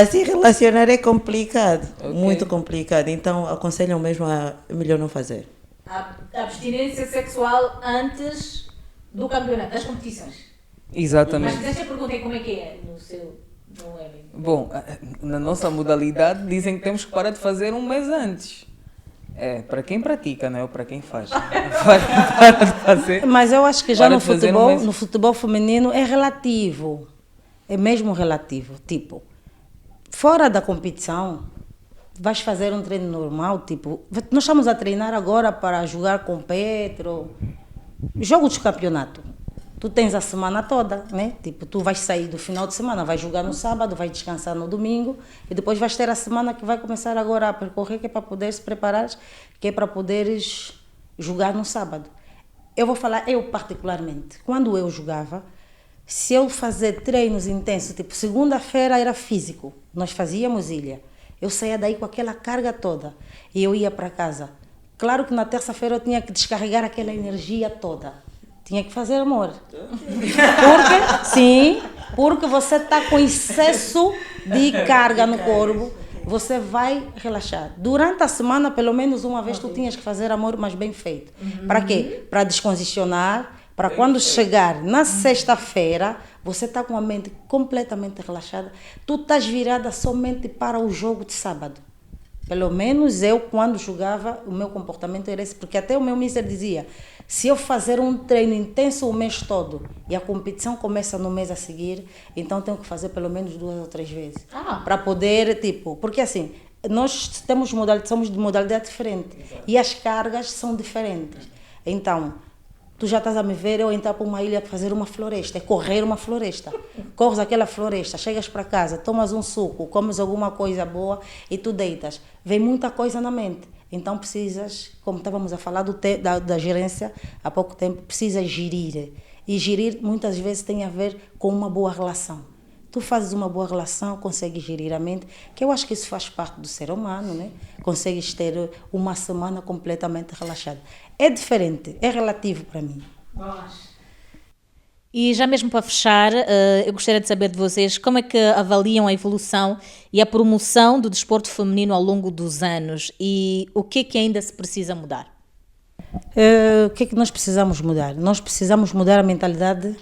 se relacionar é complicado, muito complicado. Então aconselham mesmo a melhor não fazer. A abstinência sexual antes do campeonato, das competições. Exatamente. Mas deixa eu perguntar como é que é no seu... Bom, na nossa modalidade dizem que temos que parar de fazer um mês antes. Para quem pratica, não é? Ou para quem faz. Para de fazer. Mas eu acho que já no futebol feminino é relativo. É mesmo relativo. Tipo, fora da competição, vais fazer um treino normal, tipo, nós estamos a treinar agora para jogar com Petro, jogos de campeonato. Tu tens a semana toda, né? Tipo, tu vais sair do final de semana, vais jogar no sábado, vais descansar no domingo e depois vais ter a semana que vai começar agora a percorrer, que é para poderes preparar, que é para poderes jogar no sábado. Eu vou falar, eu particularmente, quando eu jogava, se eu fazer treinos intensos, tipo, segunda-feira era físico, nós fazíamos ilha. Eu saía daí com aquela carga toda e eu ia para casa. Claro que na terça-feira eu tinha que descarregar aquela energia toda. Tinha que fazer amor. Porque você está com excesso de carga no corpo, você vai relaxar. Durante a semana, pelo menos uma vez, tu tinhas que fazer amor, mas bem feito. Para quê? Para descongestionar, para quando chegar na sexta-feira, você está com a mente completamente relaxada. Tu estás virada somente para o jogo de sábado. Pelo menos eu, quando jogava, o meu comportamento era esse, porque até o meu mister dizia, se eu fazer um treino intenso o mês todo e a competição começa no mês a seguir, então tenho que fazer pelo menos 2 ou 3 vezes. Para poder, tipo, porque assim, nós somos de modalidade diferente. Exato. E as cargas são diferentes. Então, tu já estás a me ver eu entrar para uma ilha para fazer uma floresta, é correr uma floresta. Corres aquela floresta, chegas para casa, tomas um suco, comes alguma coisa boa e tu deitas. Vem muita coisa na mente. Então precisas, como estávamos a falar da gerência há pouco tempo, precisas gerir. E gerir muitas vezes tem a ver com uma boa relação. Tu fazes uma boa relação, consegues gerir a mente, que eu acho que isso faz parte do ser humano, né? Consegues ter uma semana completamente relaxada. É diferente, é relativo para mim. E já mesmo para fechar, eu gostaria de saber de vocês como é que avaliam a evolução e a promoção do desporto feminino ao longo dos anos e o que é que ainda se precisa mudar? O que é que nós precisamos mudar? Nós precisamos mudar a mentalidade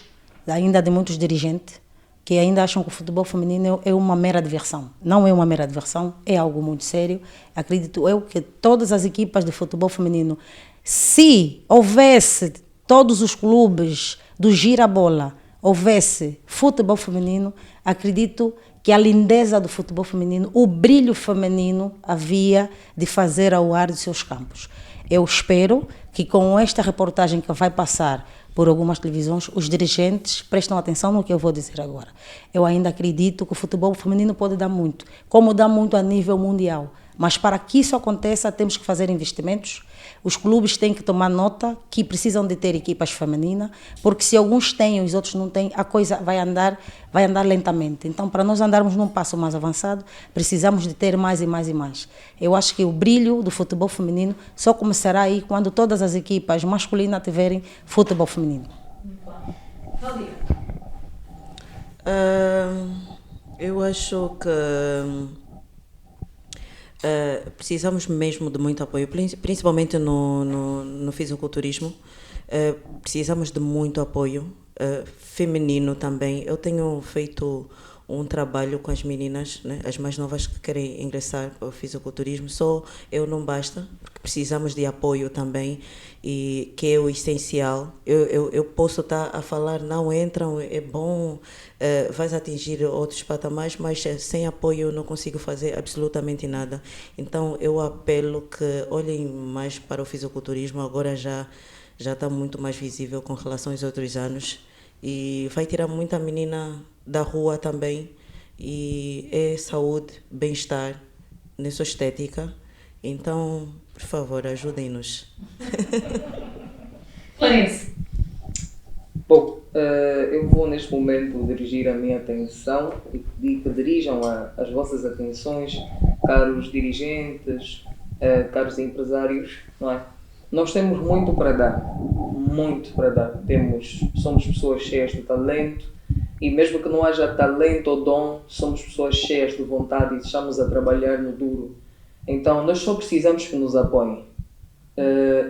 ainda de muitos dirigentes que ainda acham que o futebol feminino é uma mera diversão. Não é uma mera diversão, é algo muito sério. Acredito eu que todas as equipas de futebol feminino, se houvesse todos os clubes do gira-bola, houvesse futebol feminino, acredito que a lindeza do futebol feminino, o brilho feminino havia de fazer ao ar dos seus campos. Eu espero que com esta reportagem que vai passar por algumas televisões, os dirigentes prestam atenção no que eu vou dizer agora. Eu ainda acredito que o futebol feminino pode dar muito, como dá muito a nível mundial. Mas para que isso aconteça, temos que fazer investimentos. Os clubes têm que tomar nota que precisam de ter equipas femininas, porque se alguns têm e os outros não têm, a coisa vai andar lentamente. Então, para nós andarmos num passo mais avançado, precisamos de ter mais e mais e mais. Eu acho que o brilho do futebol feminino só começará aí quando todas as equipas masculinas tiverem futebol feminino. Eu acho que precisamos mesmo de muito apoio, principalmente no fisiculturismo. Precisamos de muito apoio feminino também. Eu tenho feito um trabalho com as meninas, né, as mais novas que querem ingressar para o fisiculturismo. Só eu não basta, porque precisamos de apoio também, e que é o essencial. Eu posso estar a falar, não entram, é bom, vais atingir outros patamares, mas sem apoio eu não consigo fazer absolutamente nada. Então eu apelo que olhem mais para o fisiculturismo, agora já está muito mais visível com relação aos outros anos, e vai tirar muita menina da rua também, e é saúde, bem-estar, nessa estética. Então, por favor, ajudem-nos. Clarence. Bom, eu vou neste momento dirigir a minha atenção e pedir que dirijam as vossas atenções, caros dirigentes, caros empresários, não é? Nós temos muito para dar, somos pessoas cheias de talento, e mesmo que não haja talento ou dom, somos pessoas cheias de vontade e estamos a trabalhar no duro. Então nós só precisamos que nos apoiem.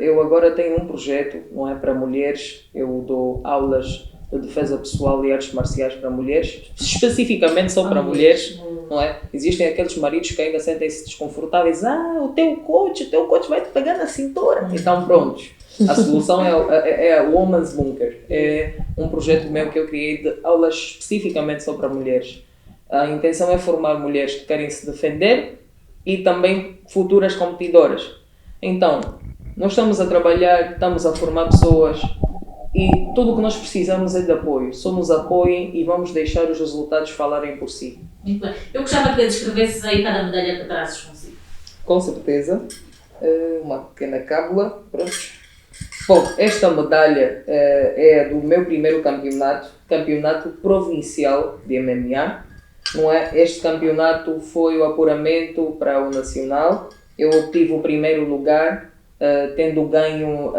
Eu agora tenho um projeto, não é, para mulheres. Eu dou aulas de defesa pessoal e artes marciais para mulheres, especificamente só para mulheres, não é? Existem aqueles maridos que ainda sentem-se desconfortáveis. O teu coach vai te pegar na cintura. Então prontos, a solução é a Woman's Bunker. É um projeto meu que eu criei de aulas especificamente só para mulheres. A intenção é formar mulheres que querem se defender e também futuras competidoras. Então, nós estamos a trabalhar, estamos a formar pessoas, e tudo o que nós precisamos é de apoio. Só nos apoiem e vamos deixar os resultados falarem por si. Muito bem. Eu gostava que descrevesses aí cada medalha que trazes consigo. Com certeza. Uma pequena cábula. Pronto. Bom, esta medalha é do meu primeiro campeonato provincial de MMA. Não é? Este campeonato foi o apuramento para o nacional. Eu obtive o primeiro lugar, tendo ganho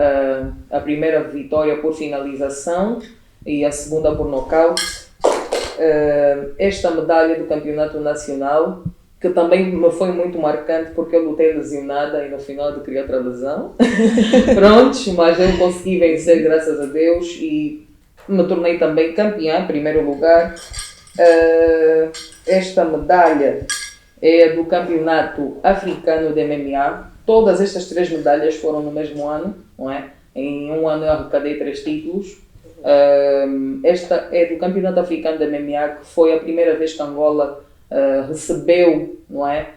a primeira vitória por finalização e a segunda por nocaute. Esta medalha do campeonato nacional, que também me foi muito marcante porque eu lutei lesionada e no final adquiri outra lesão. Prontos, mas eu consegui vencer graças a Deus e me tornei também campeã, primeiro lugar. Esta medalha é do campeonato africano de MMA. Todas estas 3 medalhas foram no mesmo ano, não é? Em um ano eu arrecadei 3 títulos. Esta é do campeonato africano de MMA, que foi a primeira vez que Angola recebeu, não é?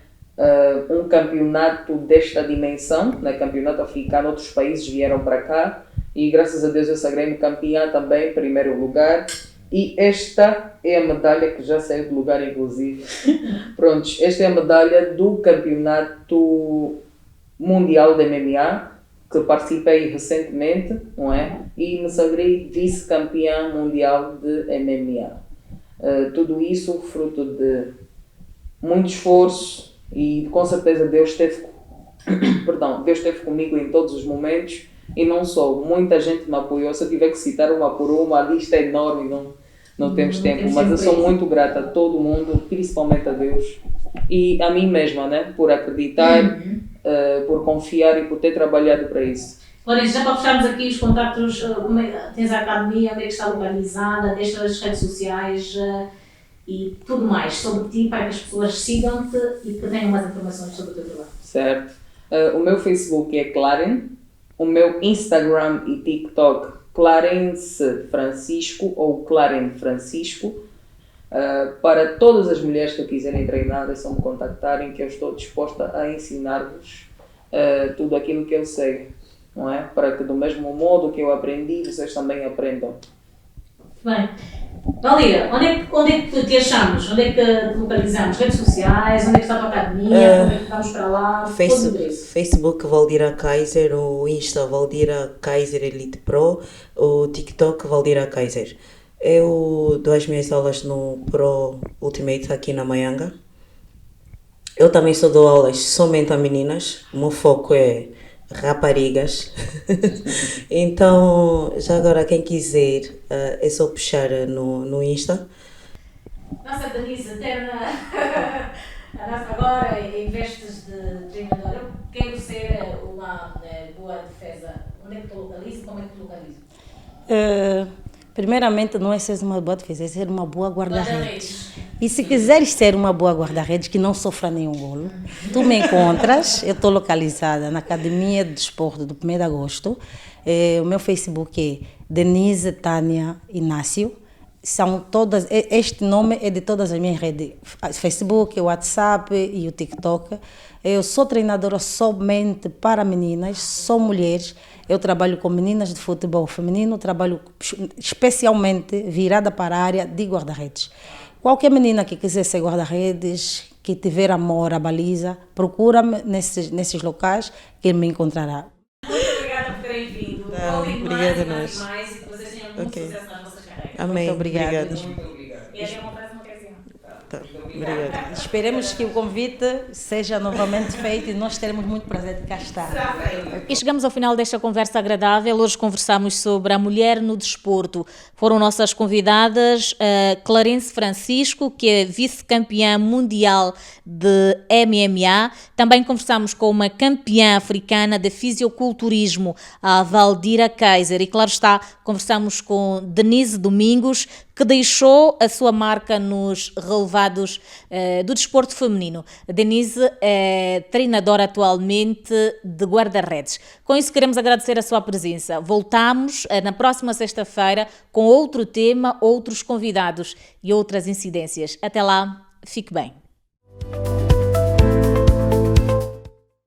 Um campeonato desta dimensão, né? Campeonato africano, outros países vieram para cá e graças a Deus eu sagrei-me campeã também, primeiro lugar. E esta é a medalha que já saiu do lugar, inclusive. Prontos, esta é a medalha do campeonato mundial de MMA, que participei recentemente, não é? E me sagrei vice-campeã mundial de MMA. Tudo isso fruto de muito esforço e com certeza Deus esteve comigo em todos os momentos e não só, muita gente me apoiou. Se eu tiver que citar uma por uma, a lista é enorme, não temos tempo, mas eu sou muito grata a todo mundo, principalmente a Deus e a mim mesma, né? Por acreditar, por confiar e por ter trabalhado para isso. Larissa, já para fecharmos aqui os contactos, tens a academia, onde é que está localizada, deixa as redes sociais e tudo mais sobre ti para que as pessoas sigam-te e que tenham mais informações sobre o teu trabalho. Certo. O meu Facebook é Claren, o meu Instagram e TikTok Clarence Francisco ou Claren Francisco. Para todas as mulheres que quiserem treinar, é só me contactarem que eu estou disposta a ensinar-vos tudo aquilo que eu sei, não é? Para que do mesmo modo que eu aprendi, vocês também aprendam. Bem, Valira, onde é que te achamos? Onde é que te localizamos? Redes sociais? Onde é que está a tua academia? Onde é que vamos para lá? Facebook Valdira Kaiser, o Insta Valdira Kaiser Elite Pro, o TikTok Valdira Kaiser. Eu dou as minhas aulas no Pro Ultimate aqui na Maianga. Eu também só dou aulas somente a meninas. O meu foco é raparigas. Então, já agora quem quiser, é só puxar no Insta. Nossa Denise, agora em vestes de treinadora, eu quero ser uma boa defesa. Onde é que te localizo? Como é que te localizo? Primeiramente, não é ser uma boa defesa, é ser uma boa guarda-redes. E se quiseres ser uma boa guarda-redes que não sofra nenhum golo, tu me encontras. Eu estou localizada na Academia de Desporto do 1º de Agosto. O meu Facebook é Denise Tânia Inácio. São todas, este nome é de todas as minhas redes, Facebook, WhatsApp e o TikTok. Eu sou treinadora somente para meninas, só mulheres. Eu trabalho com meninas de futebol feminino, trabalho especialmente virada para a área de guarda-redes. Qualquer menina que quiser ser guarda-redes, que tiver amor à baliza, procura-me nesses locais que me encontrará. Muito obrigada por terem vindo. Obrigada a nós. Mais e que vocês tenham muito sucesso nas vossas carreiras. Amém. Muito obrigada. Muito obrigado. E até uma próxima ocasião. Obrigada. Esperemos que o convite seja novamente feito e nós teremos muito prazer de cá estar. E chegamos ao final desta conversa agradável. Hoje conversamos sobre a mulher no desporto. Foram nossas convidadas Clarence Francisco, que é vice-campeã mundial de MMA. Também conversamos com uma campeã africana de fisiculturismo, a Valdira Kaiser. E claro está, conversamos com Denise Domingos, que deixou a sua marca nos relevados do desporto feminino. A Denise é treinadora atualmente de guarda-redes. Com isso, queremos agradecer a sua presença. Voltamos na próxima sexta-feira com outro tema, outros convidados e outras incidências. Até lá, fique bem.